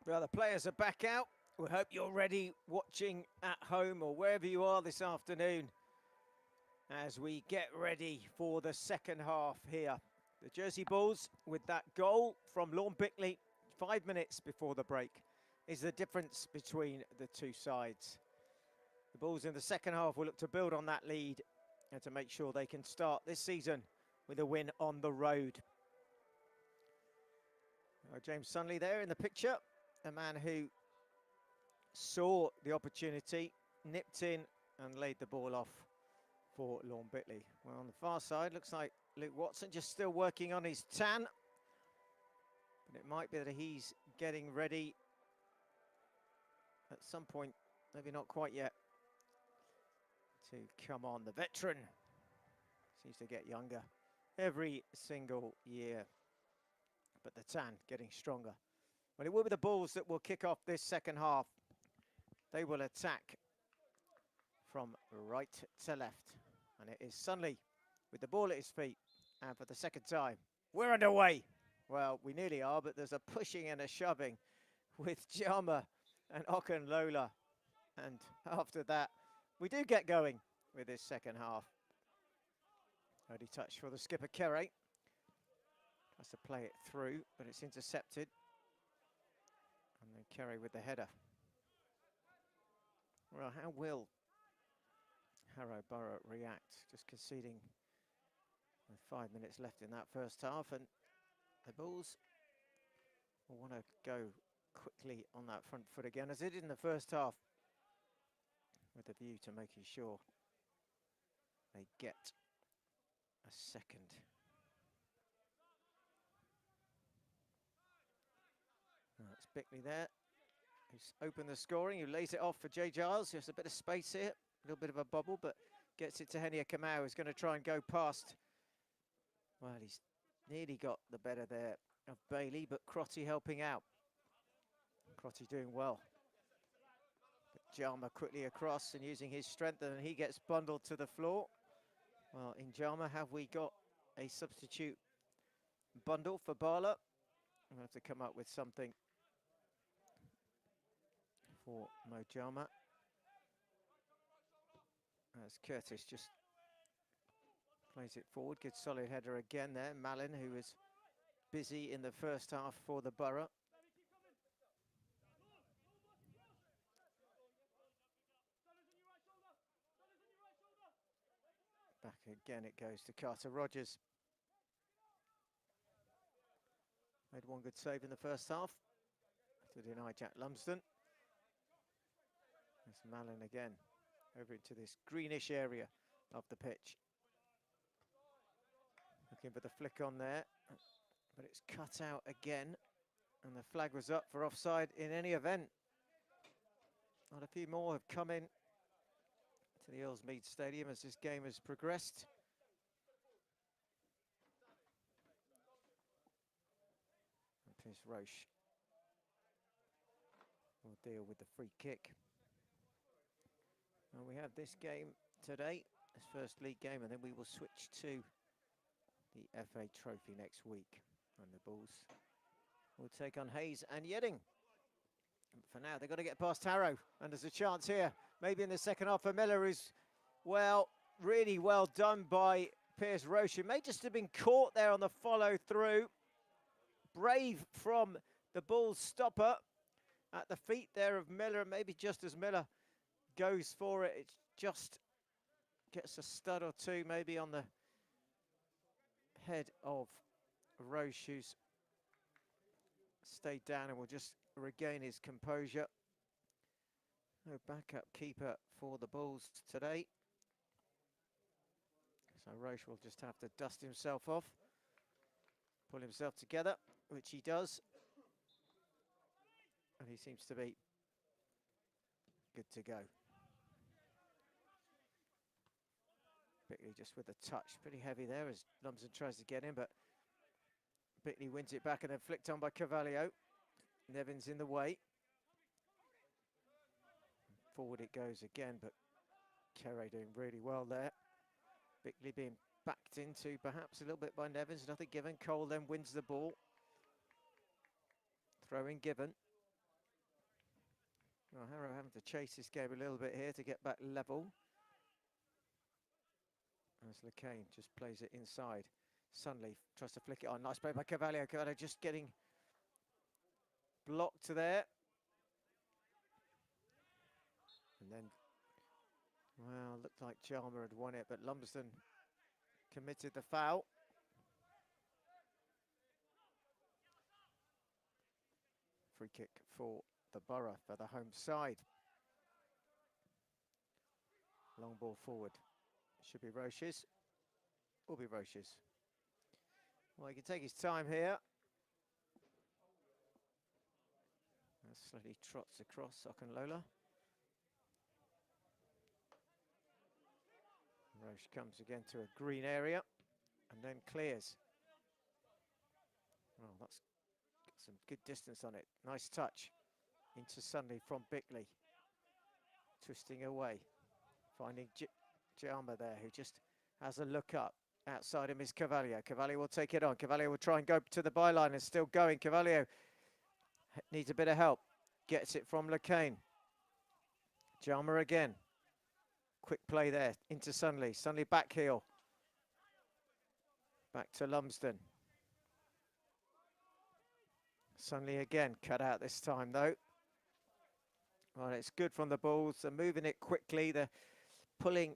Well, the players are back out. We hope you're ready watching at home or wherever you are this afternoon as we get ready for the second half here. The Jersey Bulls with that goal from Lorne Bickley 5 minutes before the break is the difference between the two sides. The Bulls in the second half will look to build on that lead and to make sure they can start this season with a win on the road. James Sunley there in the picture, a man who saw the opportunity, nipped in and laid the ball off for Lorne Bickley. Well, on the far side, looks like Luke Watson just still working on his tan. But it might be that he's getting ready at some point, maybe not quite yet, to come on. The veteran seems to get younger every single year, but the tan getting stronger. Well, it will be the Bulls that will kick off this second half. They will attack from right to left. And it is Sunley with the ball at his feet. And for the second time, we're underway. Well, we nearly are, but there's a pushing and a shoving with Jama and Okunlola. And after that, we do get going with this second half. Early touch for the skipper, Kerry. Tries to play it through, but it's intercepted. And then Kerry with the header. Well, how will Harrow Borough react? Just conceding with 5 minutes left in that first half, and the Bulls will want to go quickly on that front foot again, as it did in the first half, with a view to making sure they get a second. That's Bickley there, who's opened the scoring, who lays it off for Jay Giles. There's a bit of space here, a little bit of a bubble, but gets it to Henia Kamau, who's going to try and go past. Well, he's nearly got the better there of Bailey, but Crotty helping out. Crotty doing well. But Jama quickly across and using his strength, and he gets bundled to the floor. Well, in Jama, have we got a substitute bundle for Bala? We'll have to come up with something for Mo Jama. As Curtis just plays it forward. Good solid header again there. Malin, who was busy in the first half for the Borough. Back again it goes to Carter Rogers. Made one good save in the first half to deny Jack Lumsden. It's Malin again, over into this greenish area of the pitch. Looking for the flick on there, but it's cut out again. And the flag was up for offside in any event. Not a few more have come in to the Earlsmead Stadium as this game has progressed. And Piers Roche will deal with the free kick. Well, we have this game today, this first league game, and then we will switch to the FA Trophy next week. And the Bulls will take on Hayes and Yedding. For now, they've got to get past Harrow, and there's a chance here, maybe in the second half for Miller, who's, well, really well done by Piers Roche, who may just have been caught there on the follow-through. Brave from the Bulls stopper at the feet there of Miller, maybe just as Miller goes for it, it just gets a stud or two maybe on the head of Roche, who's stayed down and will just regain his composure. No backup keeper for the Bulls today, so Roche will just have to dust himself off, pull himself together, which he does, and he seems to be good to go. Bickley just with the touch, pretty heavy there as Lumsden tries to get in, but Bickley wins it back and then flicked on by Carvalho. Nevins in the way. Forward it goes again, but Kerry doing really well there. Bickley being backed into perhaps a little bit by Nevins, nothing given. Cole then wins the ball. Throw in given. Well, Harrow having to chase this game a little bit here to get back level. As LeCain just plays it inside. Sunley tries to flick it on. Nice play by Cavalier. Cavalier just getting blocked there. And then, well, looked like Chalmer had won it, but Lumsden committed the foul. Free kick for the Borough for the home side. Long ball forward. Should be Roche's. Will be Roche's. Well, he can take his time here. Slowly trots across Okunlola. Roche comes again to a green area and then clears. Well, that's got some good distance on it. Nice touch into Sunday from Bickley. Twisting away. Finding Jalma there, who just has a look up. Outside him is Cavalier. Cavalier will take it on. Cavalier will try and go to the byline and still going. Cavalier needs a bit of help. Gets it from LeCain. Jalma again. Quick play there into Sunley. Sunley back heel. Back to Lumsden. Sunley again. Cut out this time though. Well, it's good from the Bulls. They're moving it quickly. They're pulling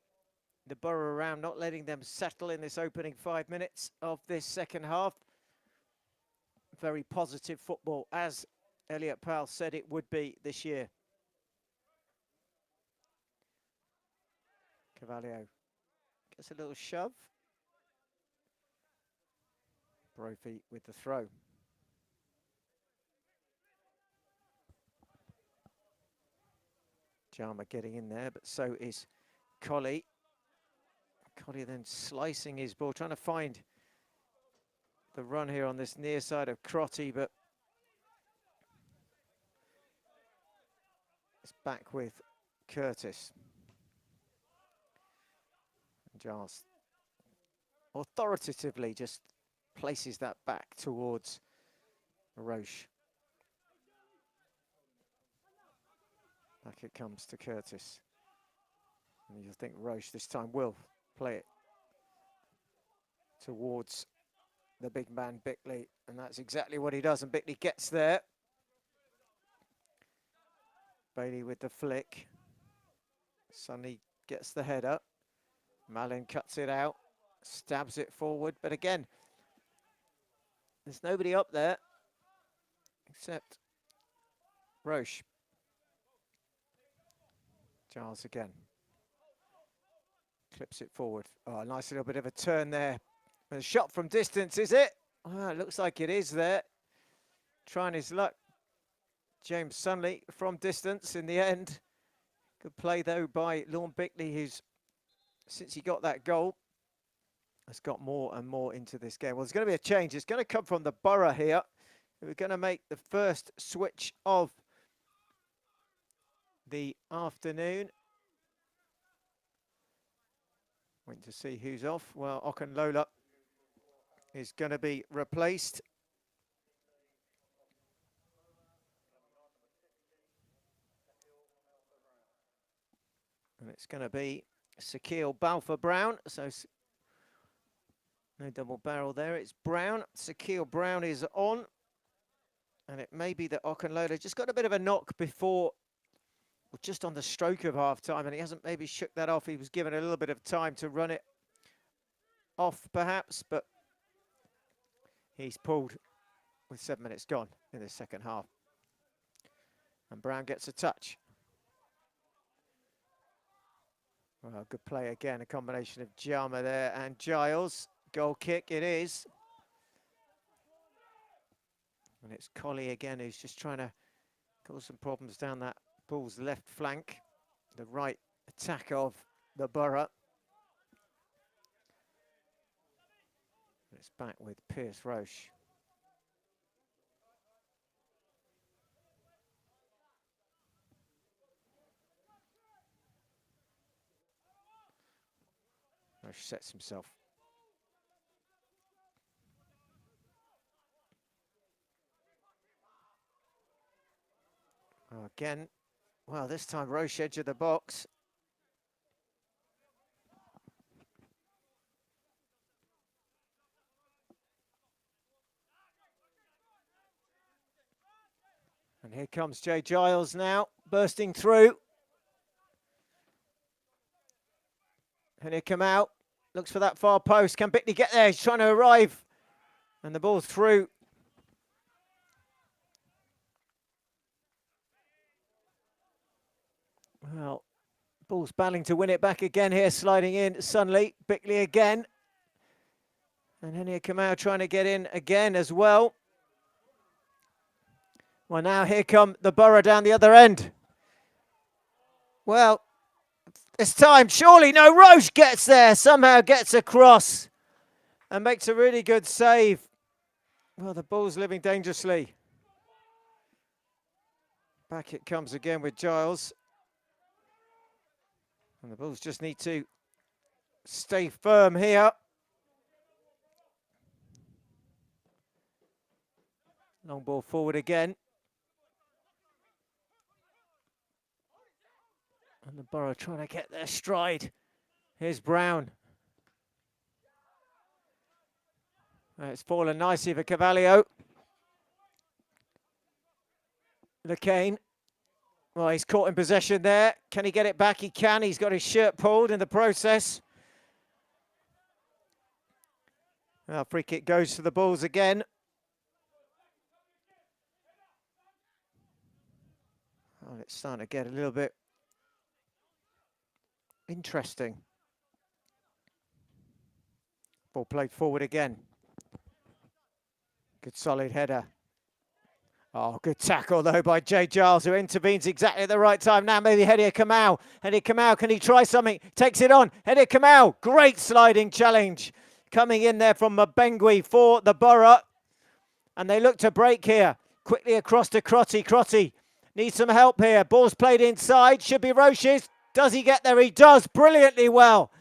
the Borough around, not letting them settle in this opening 5 minutes of this second half. Very positive football, as Elliot Powell said it would be this year. Cavalier gets a little shove. Brophy with the throw. Jalma getting in there, but so is Colley. Colley then slicing his ball, trying to find the run here on this near side of Crotty, but it's back with Curtis. Giles authoritatively just places that back towards Roche. Back it comes to Curtis. And you think Roche this time will play it towards the big man Bickley, and that's exactly what he does, and Bickley gets there. Bailey with the flick. Sonny gets the header. Malin cuts it out, stabs it forward, but again, there's nobody up there except Roche. Giles again. Clips it forward. Oh, nice little bit of a turn there. A shot from distance, is it? Oh, it looks like it is there. Trying his luck. James Sunley from distance in the end. Good play though by Lorne Bickley, who's, since he got that goal, has got more and more into this game. Well, there's going to be a change. It's going to come from the Borough here. We're going to make the first switch of the afternoon. Waiting to see who's off. Well, Okunlola is going to be replaced. And it's going to be Sakil Balfour-Brown. So no double barrel there. It's Brown. Sakil Brown is on. And it may be that Okunlola just got a bit of a knock before, just on the stroke of half-time, and he hasn't maybe shook that off. He was given a little bit of time to run it off, perhaps, but he's pulled with 7 minutes gone in the second half. And Brown gets a touch. Well, good play again, a combination of Jalma there and Giles. Goal kick it is. And it's Colley again, who's just trying to cause some problems down that Bull's left flank, the right attack of the Borough. It's back with Pierce Roche. Roche sets himself. Again, Well, this time Roche edge of the box. And here comes Jay Giles now, bursting through. And he'll come out, looks for that far post. Can Bickley get there? He's trying to arrive. And the ball's through. Well, ball's battling to win it back again here, sliding in. Sunley, Bickley again. And then he'll come out trying to get in again as well. Well, now here come the Borough down the other end. Well, this time, surely no, Roche gets there, somehow gets across and makes a really good save. Well, the ball's living dangerously. Back it comes again with Giles. And the Bulls just need to stay firm here. Long ball forward again. And the Borough trying to get their stride. Here's Brown. It's fallen nicely for Cavallio. LeCain. Well, he's caught in possession there. Can he get it back? He can. He's got his shirt pulled in the process. Well, free kick goes to the Bulls again. Oh, it's starting to get a little bit interesting. Ball played forward again. Good solid header. Oh, good tackle though by Jay Giles, who intervenes exactly at the right time. Now maybe Hedia Kamau. Hedia Kamau, can he try something? Takes it on. Hedia Kamau, great sliding challenge. Coming in there from Mabengui for the Borough. And they look to break here. Quickly across to Crotty. Crotty needs some help here. Ball's played inside. Should be Roche's. Does he get there? He does brilliantly well.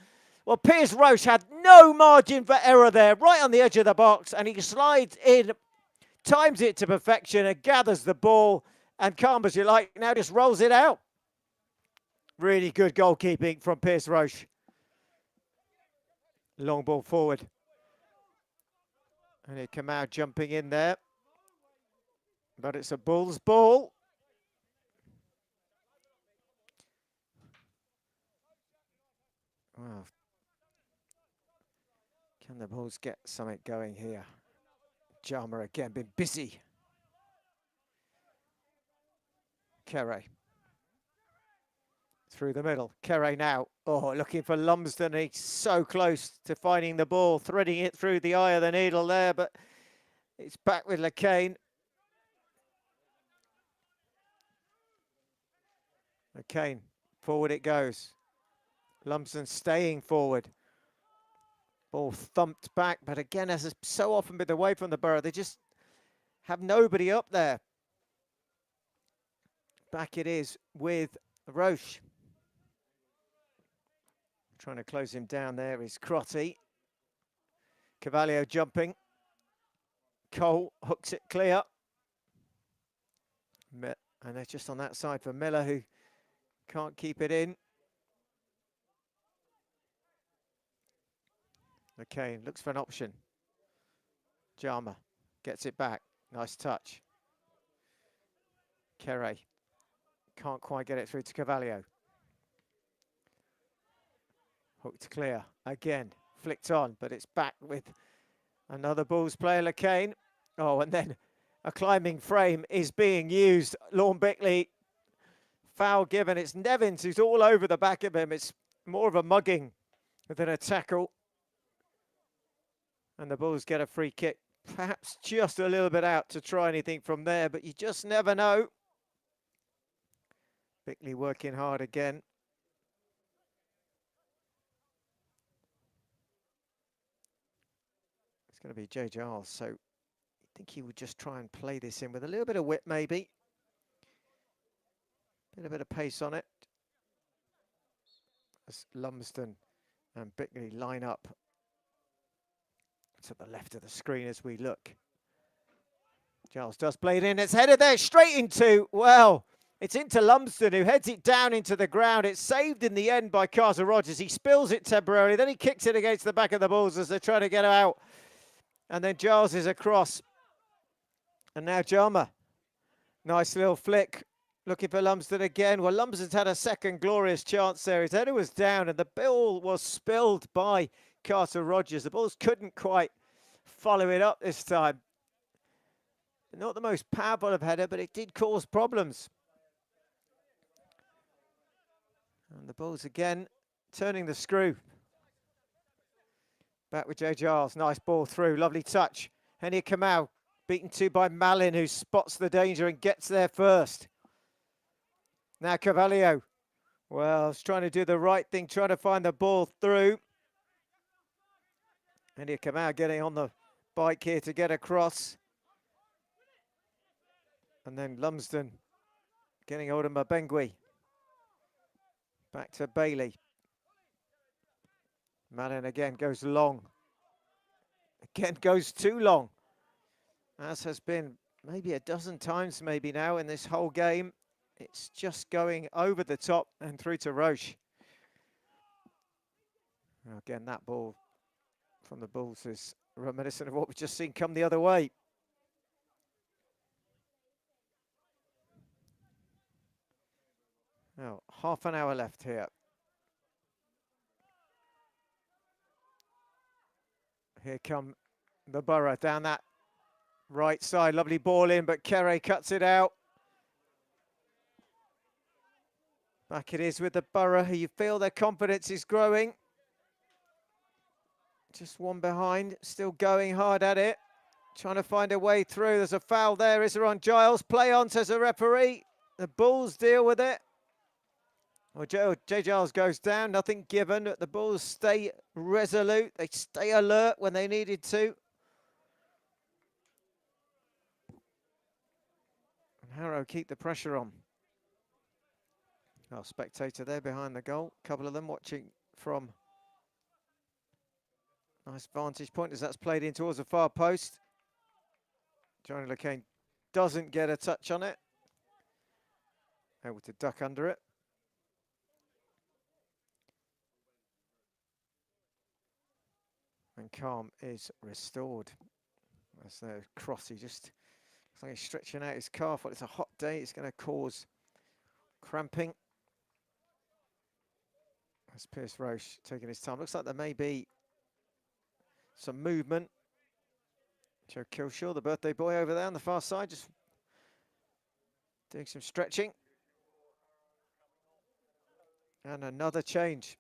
Well, Piers Roche had no margin for error there, right on the edge of the box. And he slides in, times it to perfection and gathers the ball. And calm as you like, now just rolls it out. Really good goalkeeping from Piers Roche. Long ball forward. And it come out jumping in there. But it's a Bulls ball. Wow. Can the Bulls get something going here? Jama again, been busy. Kere. Through the middle. Kere now. Oh, looking for Lumsden. He's so close to finding the ball, threading it through the eye of the needle there, but it's back with LeCain. LeCain, forward it goes. Lumsden staying forward. Ball thumped back, but again, as is so often been away from the Borough, they just have nobody up there. Back it is with Roche. Trying to close him down there is Crotty. Cavallio jumping. Cole hooks it clear. And they're just on that side for Miller, who can't keep it in. McCain looks for an option. Jama gets it back. Nice touch. Kere can't quite get it through to Cavallio. Hooked clear again. Flicked on, but it's back with another Bulls player, LeCain. Oh, and then a climbing frame is being used. Lorne Bickley, foul given. It's Nevins who's all over the back of him. It's more of a mugging than a tackle. And the Bulls get a free kick, perhaps just a little bit out to try anything from there, but you just never know. Bickley working hard again. It's going to be Jay Giles, so I think he would just try and play this in with a little bit of whip maybe. A bit of pace on it. As Lumsden and Bickley line up to the left of the screen as we look. Giles does play it in. It's headed there straight into, well, It's into Lumsden, who heads it down into the ground. It's saved in the end by Carter Rogers. He spills it temporarily, then he kicks it against the back of the Bulls as they're trying to get him out. And then Giles is across. And now Jama. Nice little flick. Looking for Lumsden again. Well, Lumsden's had a second glorious chance there. His header was down and the ball was spilled by Carter Rogers. The Bulls couldn't quite follow it up this time. Not the most powerful of header, but it did cause problems. And the Bulls again turning the screw. Back with Jay Giles. Nice ball through. Lovely touch. Henia Kamau beaten to by Malin, who spots the danger and gets there first. Now Carvalho. Well, he's trying to do the right thing, trying to find the ball through. Henia Kamau getting on the bike here to get across. And then Lumsden getting hold of Mabengui. Back to Bailey. Malin again goes long. Again goes too long. As has been maybe a dozen times maybe now in this whole game. It's just going over the top and through to Roche. Again, that ball from the Bulls is reminiscent of what we've just seen come the other way. Now, half an hour left here. Here come the Borough down that right side. Lovely ball in, but Kere cuts it out. Back it is with the Borough, who you feel their confidence is growing. Just one behind, still going hard at it. Trying to find a way through. There's a foul there, is there on Giles? Play on, says the referee. The Bulls deal with it. Well, Jay Giles goes down, nothing given. The Bulls stay resolute. They stay alert when they needed to. And Harrow keep the pressure on. Oh, spectator there behind the goal. A couple of them watching from nice vantage point as that's played in towards the far post. Johnny LeCain doesn't get a touch on it. Able to duck under it. And calm is restored. As the cross, he just looks like he's stretching out his calf. Well, it's a hot day, it's going to cause cramping. As Pierce Roche taking his time. Looks like there may be some movement. Joe Kilshaw, the birthday boy over there on the far side, just doing some stretching. And another change.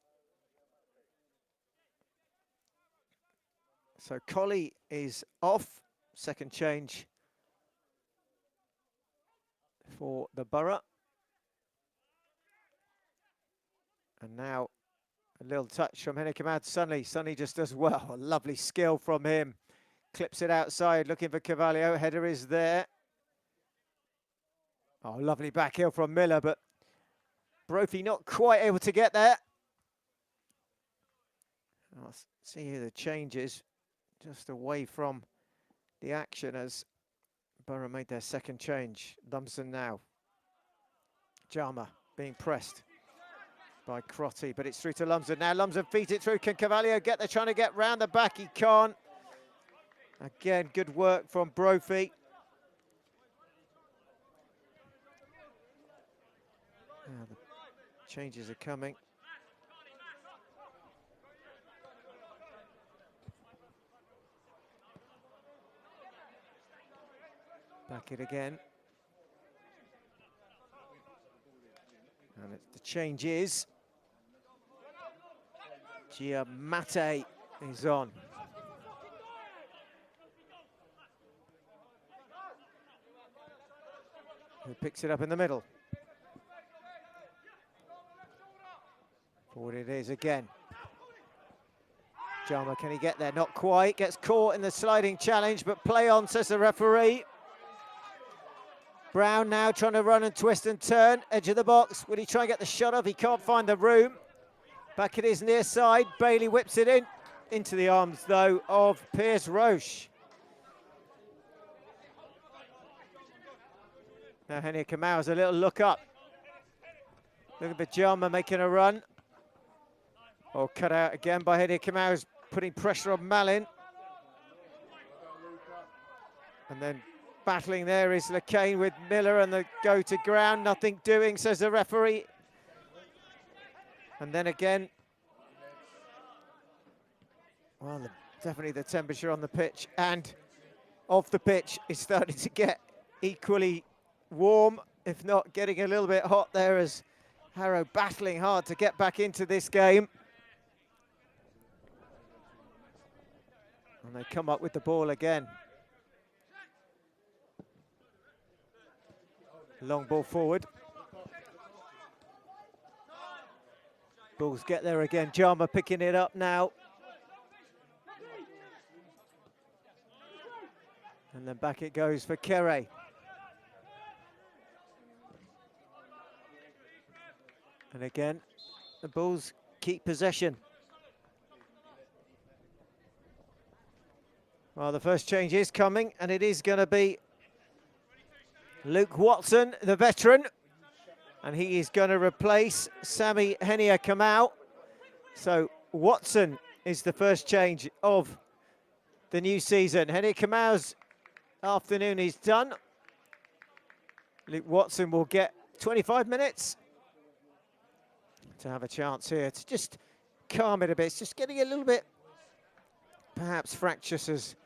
So Colley is off, second change for the Borough. And now a little touch from Henia Kamau to Sunley. Sunley just does well, a lovely skill from him. Clips it outside, looking for Carvalho, header is there. Oh, lovely back heel from Miller, but Brophy not quite able to get there. I'll see here the changes. Just away from the action as Borough made their second change. Lumsden now. Jama being pressed by Crotty, but it's through to Lumsden. Now Lumsden feeds it through. Can Carvalho get there? Trying to get round the back. He can't. Again, good work from Brophy. Now the changes are coming. Back it again. And the change is Giamatti is on. Who picks it up in the middle. Forward it is again. Jama, can he get there? Not quite. Gets caught in the sliding challenge, but play on, says the referee. Brown now trying to run and twist and turn. Edge of the box. Will he try and get the shot off? He can't find the room. Back at his near side. Bailey whips it in. Into the arms, though, of Pierce Roche. Now Henia Kamau has a little look up. Look at Bajama making a run. Oh, cut out again by Henia Kamau, who's putting pressure on Malin. And then battling there is LeCain with Miller, and the go to ground. Nothing doing, says the referee. And then again, well, definitely the temperature on the pitch and off the pitch is starting to get equally warm, if not getting a little bit hot there, as Harrow battling hard to get back into this game. And they come up with the ball again. Long ball forward. Bulls get there again. Jama picking it up now. And then back it goes for Kere. And again, the Bulls keep possession. Well, the first change is coming, and it is going to be Luke Watson, the veteran. And he is going to replace Sami Henia Kamau. So Watson is the first change of the new season. Henia Kamau's afternoon is done. Luke Watson will get 25 minutes to have a chance here to just calm it a bit. It's just getting a little bit perhaps fractious as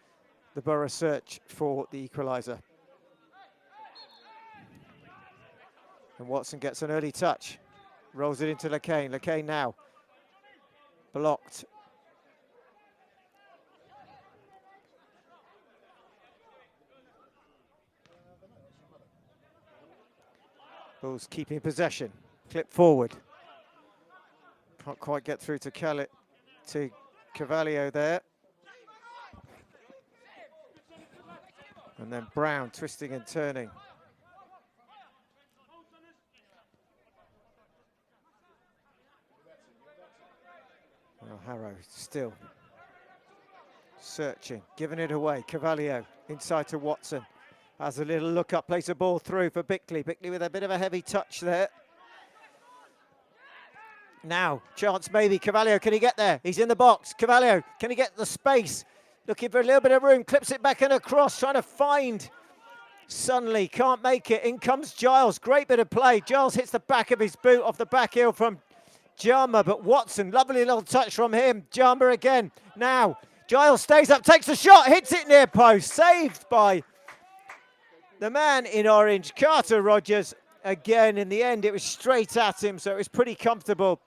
the Borough search for the equaliser. And Watson gets an early touch, rolls it into LeCain. LeCain now blocked. Bulls keeping possession, clip forward. Can't quite get through to Carvalho there. And then Brown twisting and turning. Well, Harrow still searching, giving it away. Carvalho inside to Watson. Has a little look up, plays a ball through for Bickley. Bickley with a bit of a heavy touch there. Now, chance maybe. Carvalho, can he get there? He's in the box. Carvalho, can he get the space? Looking for a little bit of room, clips it back and across, trying to find Sunley. Can't make it. In comes Giles. Great bit of play. Giles hits the back of his boot off the back heel from Jama, but Watson, lovely little touch from him. Jama again. Now, Giles stays up, takes a shot, hits it near post. Saved by the man in orange, Carter Rogers. Again, in the end, it was straight at him, so it was pretty comfortable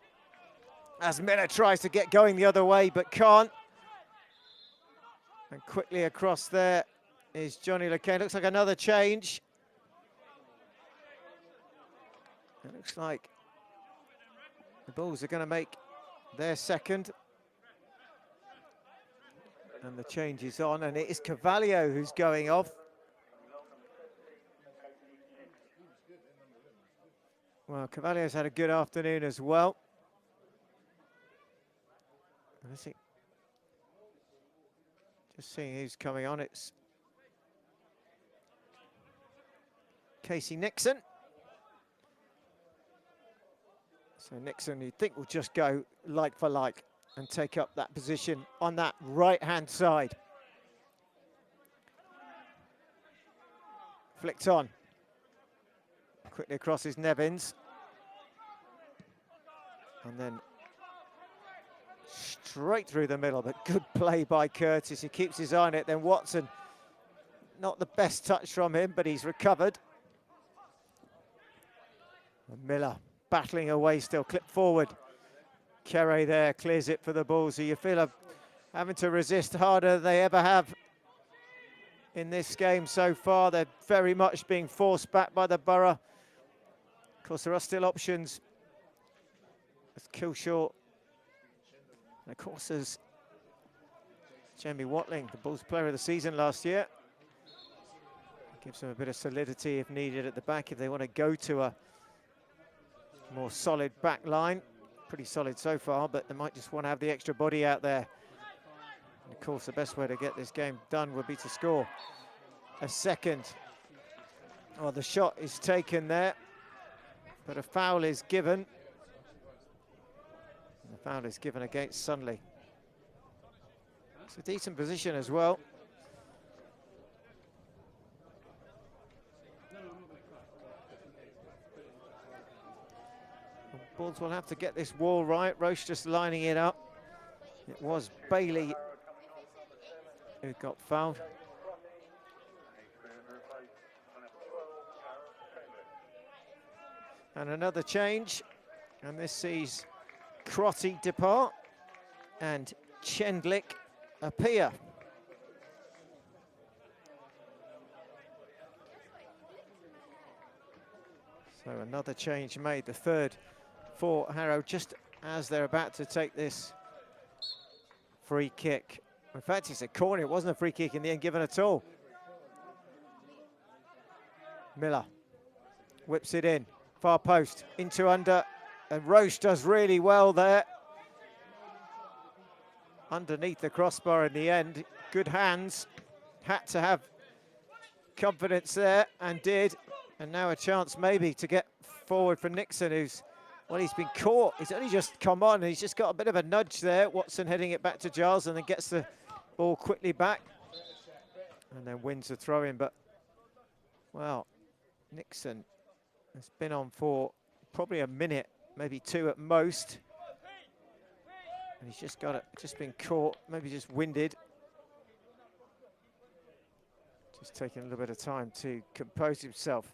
as Miller tries to get going the other way, but can't. And quickly across there is Johnny LeCain. Looks like another change. It looks like the Bulls are going to make their second. And the change is on, and it is Carvalho who's going off. Well, Carvalho's had a good afternoon as well. I think, just seeing who's coming on, it's Casey Nixon. So Nixon, you'd think, will just go like for like and take up that position on that right-hand side. Flicked on. Quickly across is Nevins. And then straight through the middle, but good play by Curtis. He keeps his eye on it. Then Watson, not the best touch from him, but he's recovered. And Miller battling away still, clip forward. Kere there clears it for the Bulls, who you feel are having to resist harder than they ever have in this game so far. They're very much being forced back by the Borough. Of course, there are still options with Killshaw. And of course, there's Jamie Watling, the Bulls player of the season last year. Gives them a bit of solidity if needed at the back if they want to go to a more solid back line. Pretty solid so far, but they might just want to have the extra body out there. And of course, the best way to get this game done would be to score a second. Well, the shot is taken there, but a foul is given. The foul is given against Sunley. It's a decent position as well. Bulls will have to get this wall right. Roche just lining it up. It was Bailey who got fouled. And another change, and this sees Crotty depart and Chendlik appear. So another change made, the third for Harrow, just as they're about to take this free kick. In fact, it's a corner. It wasn't a free kick in the end given at all. Miller whips it in, far post, into under, and Roche does really well there. Underneath the crossbar in the end, good hands. Had to have confidence there, and did. And now a chance maybe to get forward for Nixon, who's, well, he's been caught. He's only just come on, and he's just got a bit of a nudge there. Watson heading it back to Giles, and then gets the ball quickly back. And then wins the throw-in, but, well, Nixon has been on for probably a minute, maybe two at most. And he's just been caught, maybe just winded. Just taking a little bit of time to compose himself.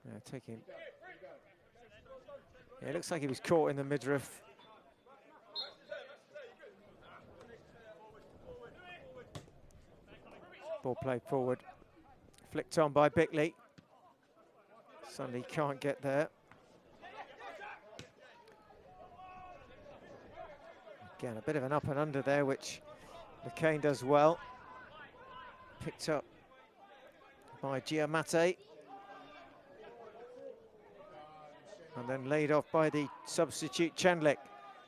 Yeah, it looks like he was caught in the midriff. Ball played forward. Flicked on by Bickley. Sunley can't get there. Again, a bit of an up and under there, which McCain does well. Picked up by Giamatti. And then laid off by the substitute Chendlik.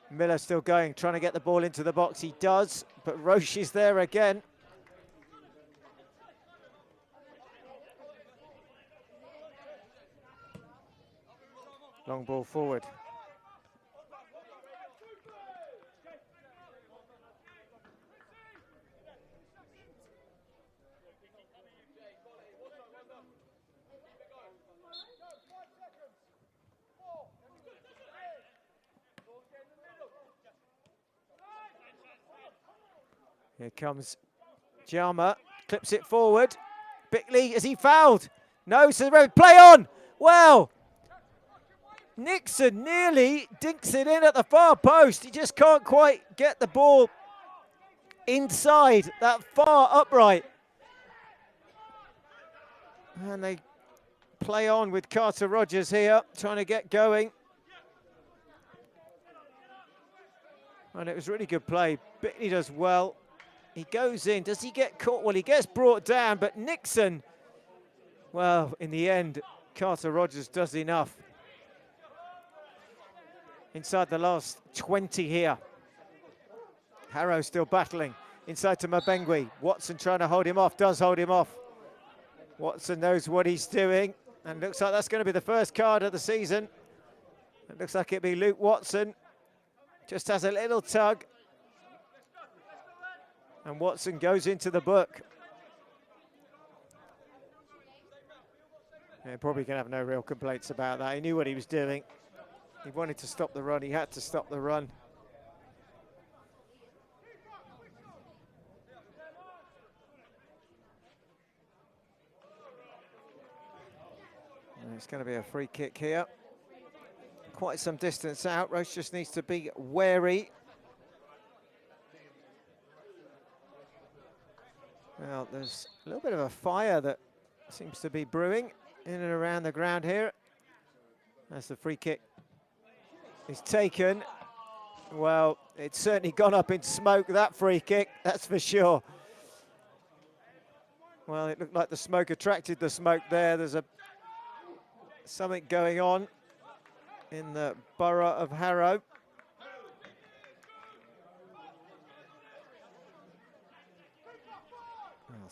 Miller still going, trying to get the ball into the box. He does, but Roche is there again. Long ball forward. Here comes Jama, clips it forward. Bickley, is he fouled? No, so play on. Well, Nixon nearly dinks it in at the far post. He just can't quite get the ball inside that far upright. And they play on with Carter Rogers here, trying to get going. And it was really good play. Bickley does well. He goes in. Does he get caught? Well, he gets brought down, but Nixon, well, in the end, Carter Rogers does enough. Inside the last 20 here. Harrow still battling. Inside to Mabengui. Watson trying to hold him off, does hold him off. Watson knows what he's doing, and looks like that's going to be the first card of the season. It looks like it'll be Luke Watson. Just has a little tug. And Watson goes into the book. Yeah, probably going to have no real complaints about that. He knew what he was doing. He wanted to stop the run. He had to stop the run. And it's going to be a free kick here. Quite some distance out. Roche just needs to be wary. Well, there's a little bit of a fire that seems to be brewing in and around the ground here. As the free kick is taken. Well, it's certainly gone up in smoke, that free kick, that's for sure. Well, it looked like the smoke attracted the smoke there. There's something going on in the Borough of Harrow.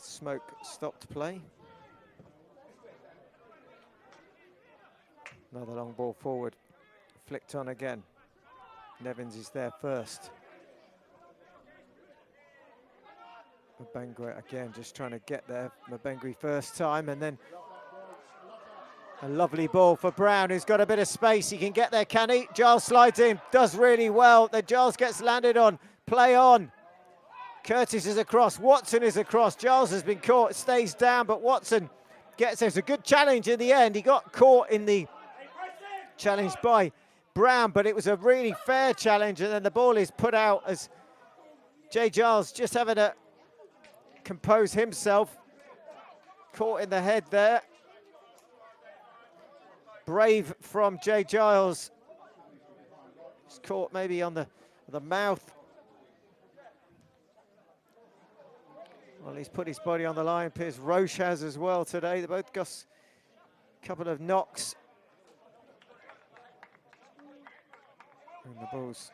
Smoke stopped play. Another long ball forward. Flicked on again. Nevins is there first. Mabengui again, just trying to get there. Mabengui first time, and then a lovely ball for Brown, who's got a bit of space. He can get there, can he? Giles slides in, does really well. Then Giles gets landed on. Play on. Curtis is across. Watson is across. Giles has been caught, stays down, but Watson gets there. It's a good challenge in the end. He got caught in the challenge by Brown, but it was a really fair challenge, and then the ball is put out as Jay Giles just having to compose himself. Caught in the head there. Brave from Jay Giles. He's caught maybe on the mouth. Well, he's put his body on the line. Piers Roche has as well today. They both got a couple of knocks. And the ball's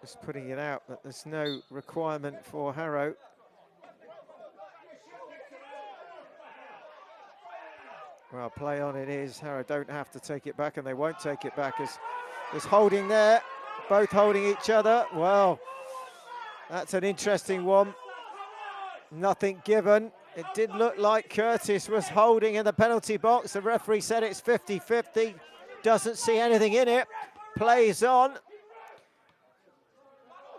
just putting it out, but there's no requirement for Harrow. Well, play on it is. Harrow don't have to take it back, and they won't take it back as there's holding there. Both holding each other. Well, that's an interesting one. Nothing given. It did look like Curtis was holding in the penalty box. The referee said it's 50-50. Doesn't see anything in it. Plays on.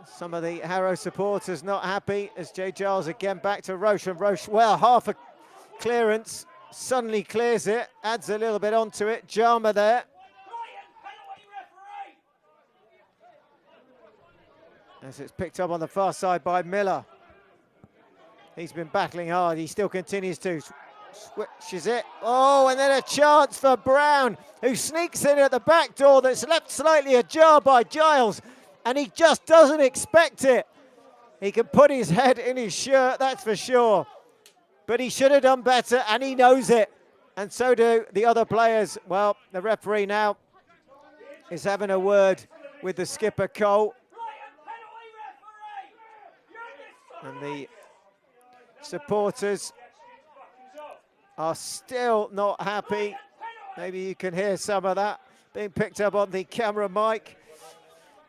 Some of the Harrow supporters not happy as Jay Giles again back to Roche, and Roche, well, half a clearance, suddenly clears it, adds a little bit onto it. Jama there. As it's picked up on the far side by Miller. He's been battling hard, he still continues to. Switches it. Oh, and then a chance for Brown, who sneaks in at the back door that's left slightly ajar by Giles, and he just doesn't expect it. He can put his head in his shirt, that's for sure. But he should have done better, and he knows it. And so do the other players. Well, the referee now is having a word with the skipper, Cole. And the supporters are still not happy. Maybe you can hear some of that being picked up on the camera mic.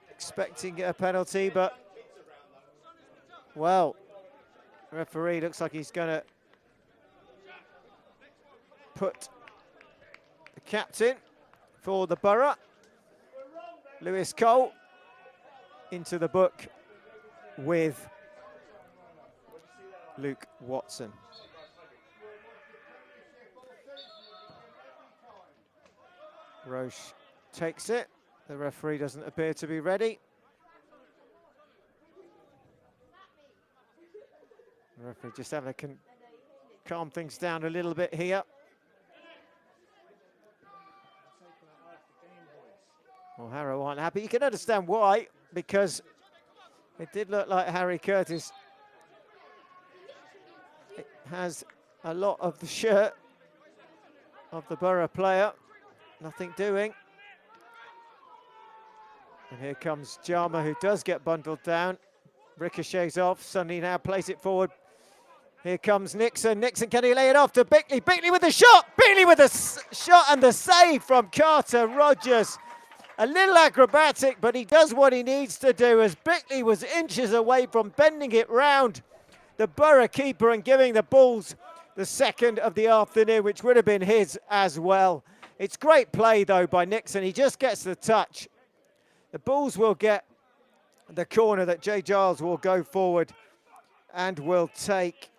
Expecting a penalty, but, well, the referee looks like he's going to put the captain for the Borough, Lewis Cole, into the book with Luke Watson. Roche takes it. The referee doesn't appear to be ready. The referee just having to calm things down a little bit here. Well, Harrow aren't happy. You can understand why, because it did look like Harry Curtis has a lot of the shirt of the Borough player. Nothing doing. And here comes Jama, who does get bundled down. Ricochets off, suddenly now plays it forward. Here comes Nixon. Nixon, can he lay it off to Bickley? Bickley with the shot! Bickley with the shot and the save from Carter Rogers. A little acrobatic, but he does what he needs to do as Bickley was inches away from bending it round the Borough keeper and giving the Bulls the second of the afternoon, which would have been his as well. It's great play, though, by Nixon. He just gets the touch. The Bulls will get the corner that Jay Giles will go forward and will take.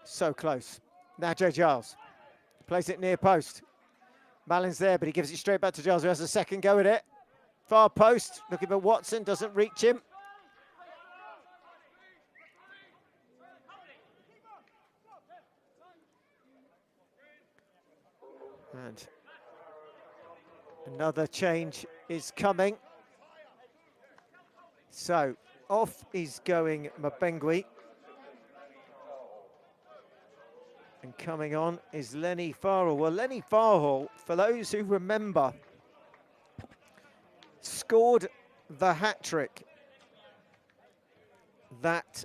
So close. Now Jay Giles plays it near post. Mallin's there, but he gives it straight back to Giles, who has a second go at it. Far post, looking for Watson, doesn't reach him. And another change is coming. So off is going Mabengui. And coming on is Lenny Farrell. Well, Lenny Farrell, for those who remember, scored the hat-trick. That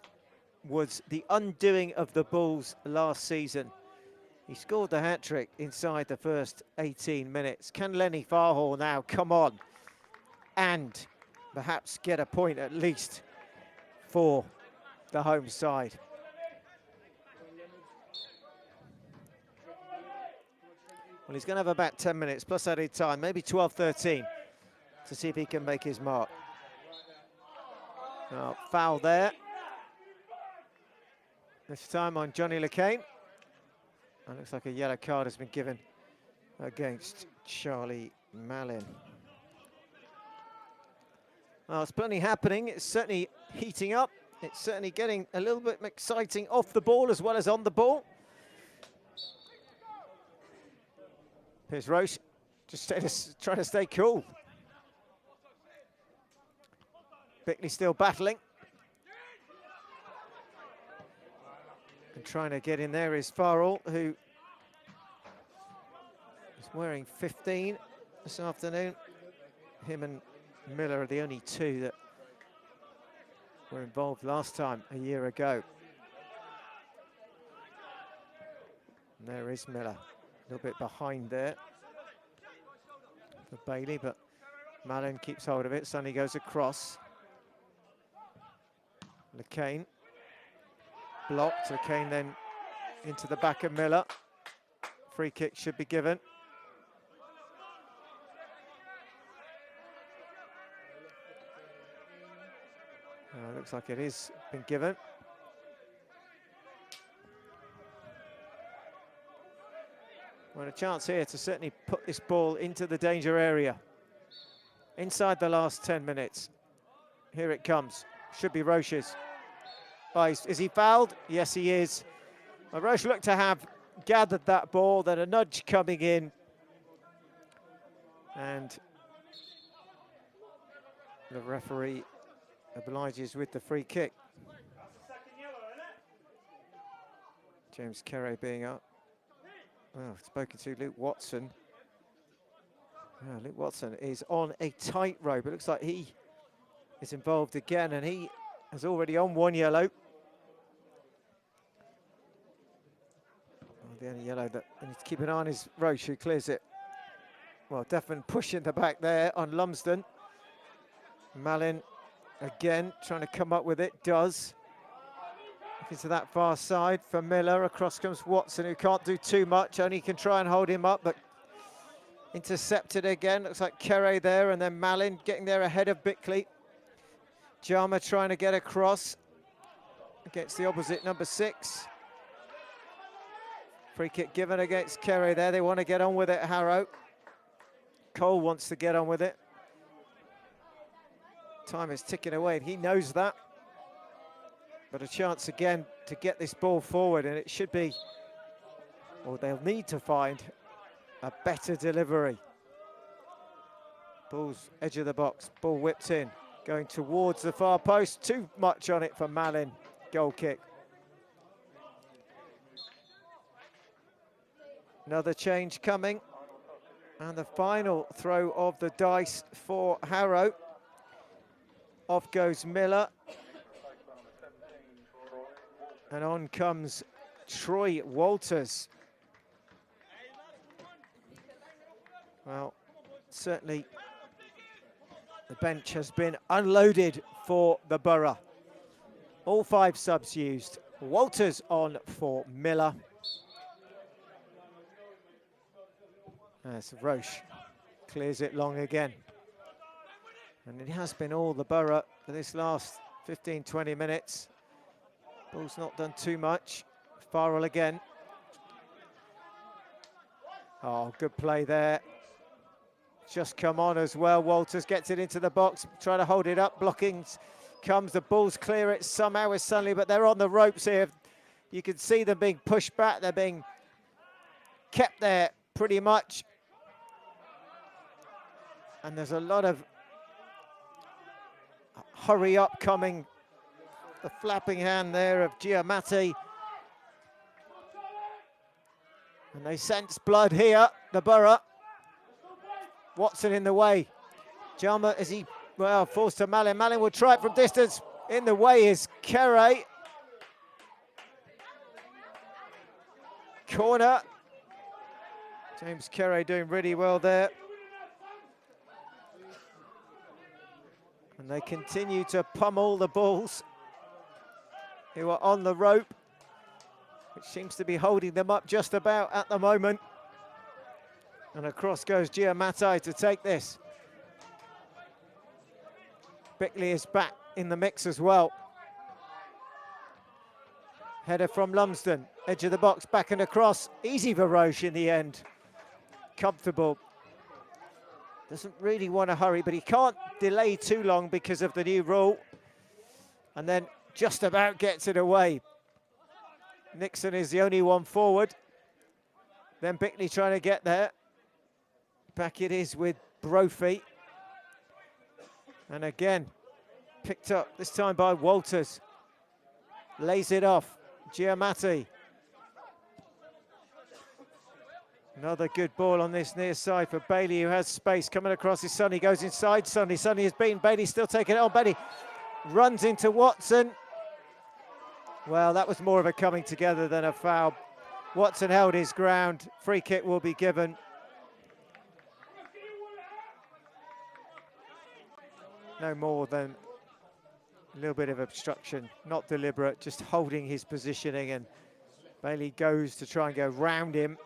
was the undoing of the Bulls last season. He scored the hat-trick inside the first 18 minutes. Can Lenny Farhall now come on and perhaps get a point at least for the home side? Well, he's going to have about 10 minutes plus added time, maybe 12, 13, to see if he can make his mark. Oh, foul there. This time on Johnny LeCain. And looks like a yellow card has been given against Charlie Mallin. Well, it's plenty happening. It's certainly heating up. It's certainly getting a little bit exciting off the ball as well as on the ball. Here's Roche, just trying to stay cool. Bickley still battling. And trying to get in there is Farrell, who is wearing 15 this afternoon. Him and Miller are the only two that were involved last time, a year ago. And there is Miller. A little bit behind there for Bailey, but Mallin keeps hold of it. Sonny goes across. LeCain blocked. LeCain then into the back of Miller. Free kick should be given. Looks like it is been given. Well, a chance here to certainly put this ball into the danger area. Inside the last 10 minutes. Here it comes. Should be Roche's. Oh, is he fouled? Yes, he is. Well, Roche looked to have gathered that ball, then a nudge coming in. And the referee obliges with the free kick. James Carey being up. Well, spoken to Luke Watson. Luke Watson is on a tightrope. It looks like he is involved again, and he is already on one yellow. The only yellow that we need to keep an eye on is Roche, who clears it. Well, Defin pushing the back there on Lumsden. Mallin again trying to come up with it, does. Into that far side for Miller. Across comes Watson, who can't do too much, only can try and hold him up, but intercepted again. Looks like Carey there, and then Mallin getting there ahead of Bickley. Jama trying to get across against the opposite number 6. Free kick given against Carey there. They want to get on with it, Harrow. Cole wants to get on with it. Time is ticking away, and he knows that. But a chance again to get this ball forward, and it should be, or they'll need to find a better delivery. Ball's edge of the box, ball whipped in, going towards the far post. Too much on it for Mallin, goal kick. Another change coming. And the final throw of the dice for Harrow. Off goes Miller. And on comes Troy Walters. Well, certainly the bench has been unloaded for the Borough. All 5 subs used. Walters on for Miller. As Roche clears it long again. And it has been all the Borough for this last 15, 20 minutes. Ball's not done too much. Farrell again. Oh, good play there. Just come on as well. Walters gets it into the box, trying to hold it up. Blocking comes, the Bulls clear it somehow with Sunley, but they're on the ropes here. You can see them being pushed back. They're being kept there pretty much. And there's a lot of hurry up coming. The flapping hand there of Giamatti. And they sense blood here, the Borough. Watson in the way. Jama, is he Well, forced to Malin. Malin will try it from distance. In the way is Kere. Corner. James Kere doing really well there. And they continue to pummel the Bulls, who are on the rope, which seems to be holding them up just about at the moment. And across goes Giamatti to take this. Bickley is back in the mix as well. Header from Lumsden, edge of the box, back and across. Easy for Roche in the end. Comfortable. Doesn't really want to hurry, but he can't delay too long because of the new rule. And then just about gets it away. Nixon is the only one forward. Then Bickley trying to get there. Back it is with Brophy. And again, picked up, this time by Walters. Lays it off, Giamatti. Another good ball on this near side for Bailey, who has space coming across his Sonny, goes inside Sonny. Sonny has beaten Bailey, still taking it on. Bailey runs into Watson. Well, that was more of a coming together than a foul. Watson held his ground. Free kick will be given. No more than a little bit of obstruction, not deliberate, just holding his positioning, and Bailey goes to try and go round him.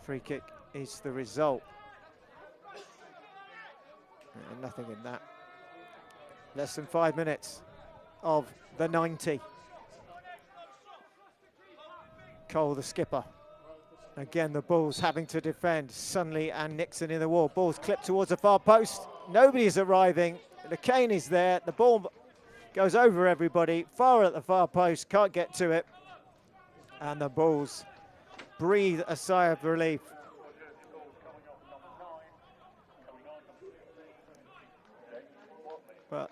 Free kick is the result. And nothing in that. Less than 5 minutes of the 90. Cole, the skipper. Again, the Bulls having to defend. Sunley and Nixon in the wall. Ball's clipped towards the far post. Nobody's arriving. The cane is there. The ball goes over everybody. Far at the far post. Can't get to it. And the Bulls breathe a sigh of relief. But,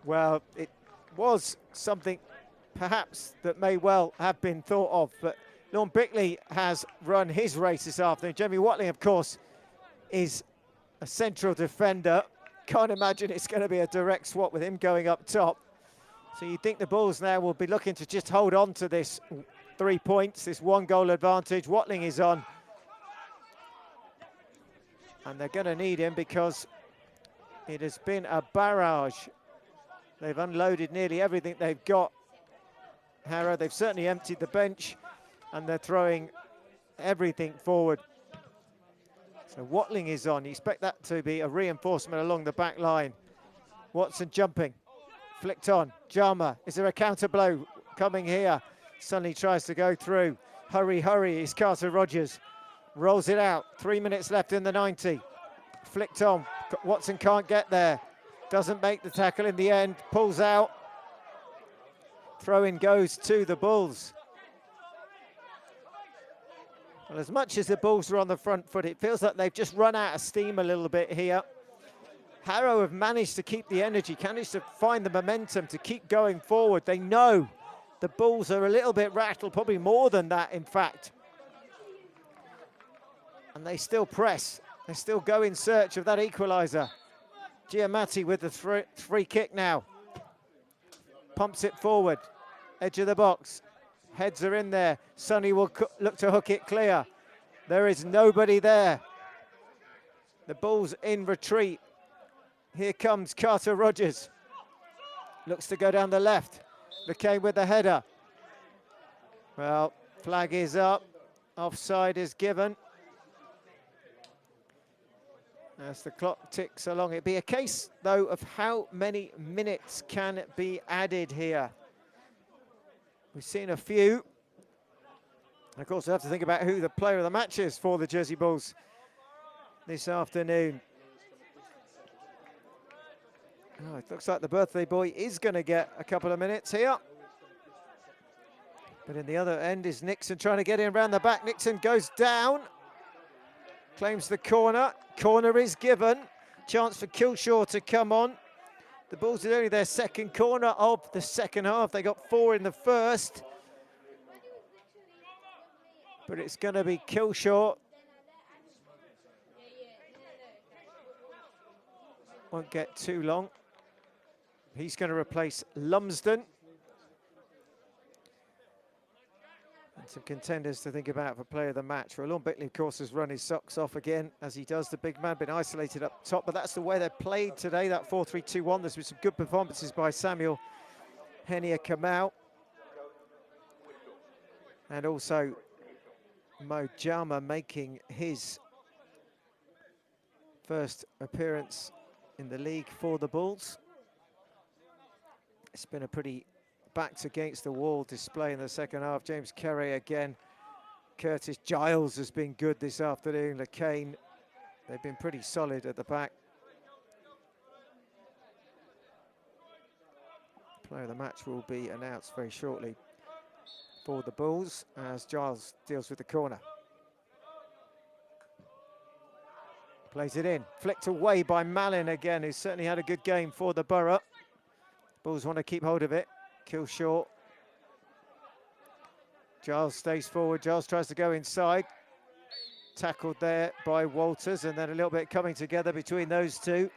well, it was something perhaps that may well have been thought of, but Lorne Bickley has run his race this afternoon. Jamie Watling, of course, is a central defender. Can't imagine it's going to be a direct swap with him going up top. So you think the Bulls now will be looking to just hold on to this 3 points, this 1 goal advantage. Watling is on. And they're going to need him because it has been a barrage. They've unloaded nearly everything they've got. Harrow, they've certainly emptied the bench, and they're throwing everything forward. So Watling is on. You expect that to be a reinforcement along the back line. Watson jumping, flicked on. Jama, is there a counter blow coming here? Sunley tries to go through. Hurry, hurry, is Carter Rogers. Rolls it out, 3 minutes left in the 90. Flicked on, Watson can't get there. Doesn't make the tackle in the end, pulls out. Throw-in goes to the Bulls. Well, as much as the Bulls are on the front foot, it feels like they've just run out of steam a little bit here. Harrow have managed to keep the energy, managed to find the momentum to keep going forward. They know the Bulls are a little bit rattled, probably more than that, in fact. And they still press. They still go in search of that equaliser. Giamatti with the free kick now. Pumps it forward. Edge of the box. Heads are in there. Sonny will look to hook it clear. There is nobody there. The Bulls in retreat. Here comes Carter Rogers. Looks to go down the left. McKay with the header. Well, flag is up. Offside is given. As the clock ticks along. It'd be a case, though, of how many minutes can be added here. We've seen a few. Of course, we have to think about who the player of the match is for the Jersey Bulls this afternoon. Oh, it looks like the birthday boy is going to get a couple of minutes here. But in the other end is Nixon trying to get in around the back. Nixon goes down. Claims the corner. Corner is given. Chance for Kilshaw to come on. The Bulls are only their second corner of the second half. They got 4 in the first. But it's going to be Kilshaw. won't get too long. He's going to replace Lumsden. And some contenders to think about for player of the match. Well, Lorne Bickley, of course, has run his socks off again, as he does. The big man, been isolated up top, but that's the way they played today, that 4-3-2-1. There's been some good performances by Samuel Henia-Kamau. And also Mo Jama making his first appearance in the league for the Bulls. It's been a pretty backs against the wall display in the second half. James Kerry again. Curtis Giles has been good this afternoon. LeCain, they've been pretty solid at the back. Player of the match will be announced very shortly for the Bulls as Giles deals with the corner. Plays it in, flicked away by Malin again, who's certainly had a good game for the Borough. Bulls want to keep hold of it. Kill short. Giles stays forward. Giles tries to go inside. Tackled there by Walters, and then a little bit coming together between those two.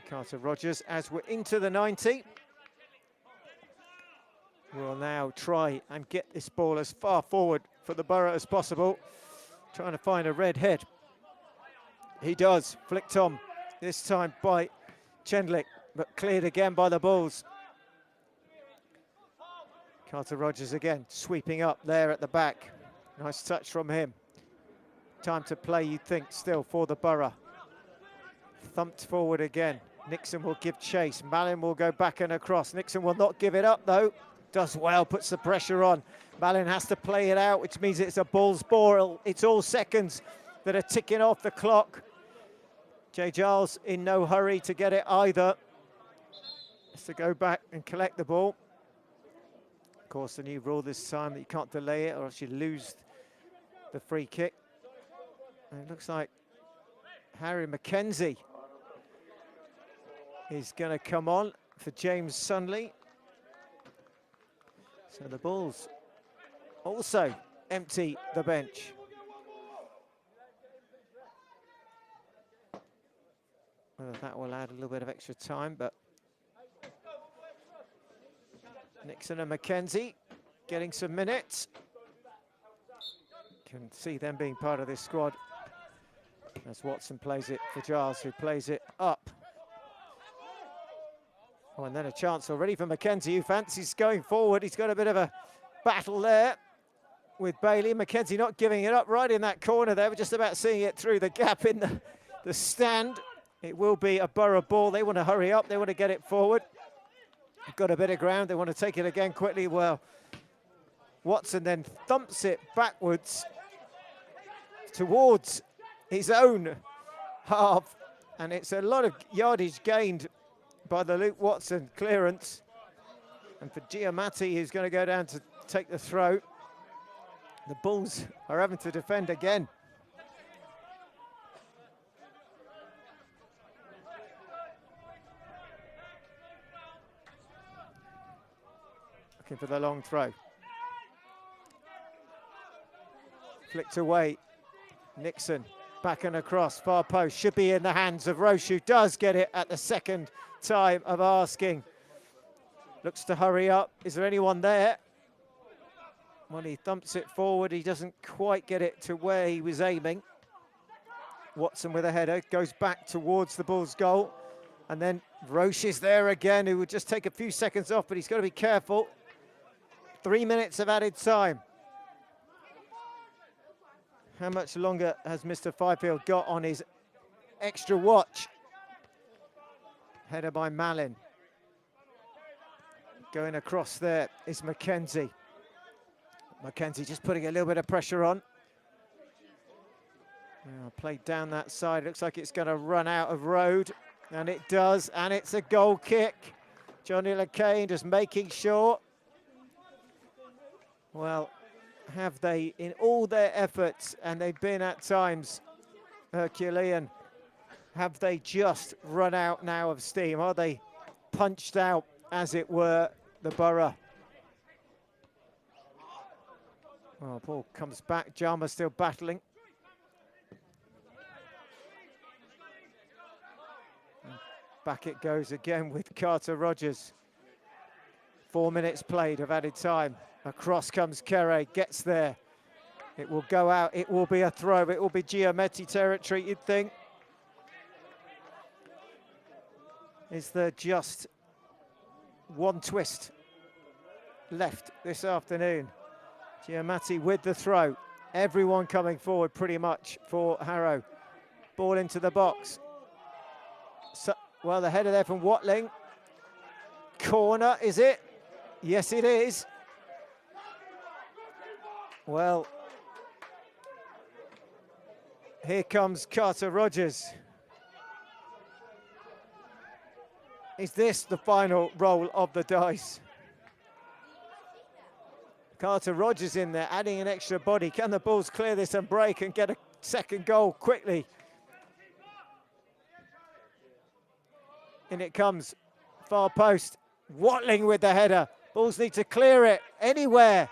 Carter Rogers, as we're into the 90. Will now try and get this ball as far forward for the Borough as possible. Trying to find a red head. He does, flicked on, this time by Chendlik, but cleared again by the Bulls. Carter Rogers again, sweeping up there at the back. Nice touch from him. Time to play, you'd think, still for the Borough. Thumped forward again. Nixon will give chase. Malin will go back and across. Nixon will not give it up, though. Does well, puts the pressure on. Malin has to play it out, which means it's a Bulls ball. It's all seconds that are ticking off the clock. Jay Giles in no hurry to get it either. Has to go back and collect the ball. Of course, the new rule this time that you can't delay it or else you lose the free kick. And it looks like Harry McKenzie is going to come on for James Sunley. So the Bulls also empty the bench. Whether that will add a little bit of extra time, but Nixon and McKenzie getting some minutes. Can see them being part of this squad as Watson plays it for Giles, who plays it up. Oh, and then a chance already for McKenzie, who fancies going forward. He's got a bit of a battle there with Bailey. McKenzie not giving it up right in that corner there. We're just about seeing it through the gap in the stand. It will be a Borough ball. They want to hurry up. They want to get it forward. Got a bit of ground. They want to take it again quickly. Well, Watson then thumps it backwards towards his own half. And it's a lot of yardage gained by the Luke Watson clearance. And for Giamatti, who's going to go down to take the throw. The Bulls are having to defend again. Looking for the long throw. Flicked away. Nixon back and across. Far post should be in the hands of Roche, who does get it at the second time of asking. Looks to hurry up. Is there anyone there? When he thumps it forward, he doesn't quite get it to where he was aiming. Watson with a header, goes back towards the Bulls' goal. And then Roche is there again, who would just take a few seconds off, but he's got to be careful. 3 minutes of added time. How much longer has Mr. Fifield got on his extra watch? Header by Malin. Going across there is McKenzie. McKenzie just putting a little bit of pressure on. Played down that side. Looks like it's going to run out of road. And it does. And it's a goal kick. Johnny LeCain just making sure. Well, have they, in all their efforts, and they've been at times Herculean, have they just run out now of steam? Are they punched out, as it were, the Borough? Well, ball comes back. Jama still battling. Back it goes again with Carter Rogers. 4 minutes played of added time. Across comes Kere, gets there. It will go out, it will be a throw, it will be Giametti territory, you'd think. Is there just one twist left this afternoon? Giametti with the throw. Everyone coming forward pretty much for Harrow. Ball into the box. So, well, the header there from Watling. Corner, is it? Yes, it is. Well, here comes Carter Rogers. Is this the final roll of the dice? Carter Rogers in there, adding an extra body. Can the Bulls clear this and break and get a second goal quickly? In it comes, far post. Watling with the header. Bulls need to clear it anywhere.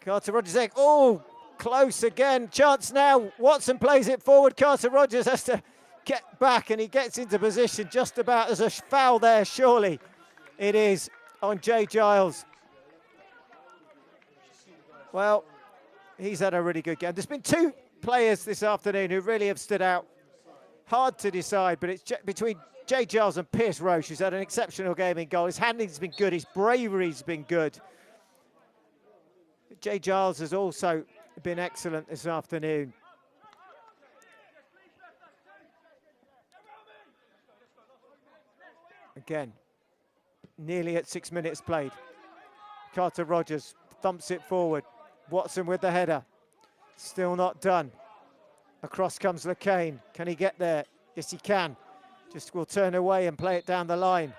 Carter Rogers, oh, close again. Chance now. Watson plays it forward. Carter Rogers has to get back and he gets into position just about. As a foul there, surely. It is on Jay Giles. Well, he's had a really good game. There's been two players this afternoon who really have stood out. Hard to decide, but it's between Jay Giles and Pierce Roche, who's had an exceptional game in goal. His handling's been good, his bravery's been good. Jay Giles has also been excellent this afternoon. Again, nearly at 6 minutes played. Carter Rogers thumps it forward. Watson with the header. Still not done. Across comes LeCain. Can he get there? Yes, he can. Just will turn away and play it down the line.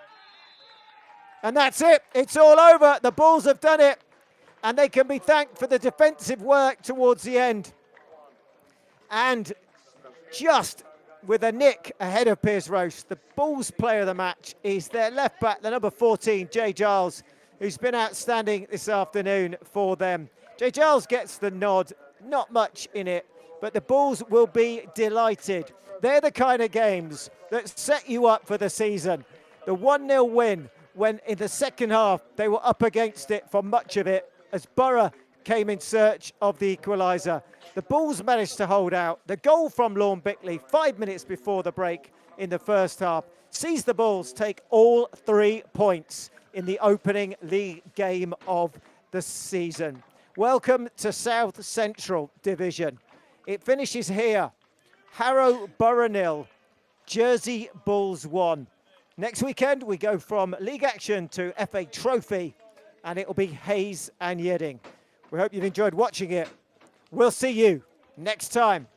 And that's it. It's all over. The Bulls have done it. And they can be thanked for the defensive work towards the end. And just with a nick ahead of Pierce Roche, the Bulls player of the match is their left back, the number 14, Jay Giles, who's been outstanding this afternoon for them. Jay Giles gets the nod, not much in it, but the Bulls will be delighted. They're the kind of games that set you up for the season. The 1-0 win, when in the second half they were up against it for much of it, as Borough came in search of the equaliser. The Bulls managed to hold out. The goal from Lorne Bickley 5 minutes before the break in the first half sees the Bulls take all 3 points in the opening league game of the season. Welcome to South Central Division. It finishes here. Harrow Borough 0, Jersey Bulls 1. Next weekend we go from league action to FA Trophy, and it will be Hayes and Yeading. We hope you've enjoyed watching it. We'll see you next time.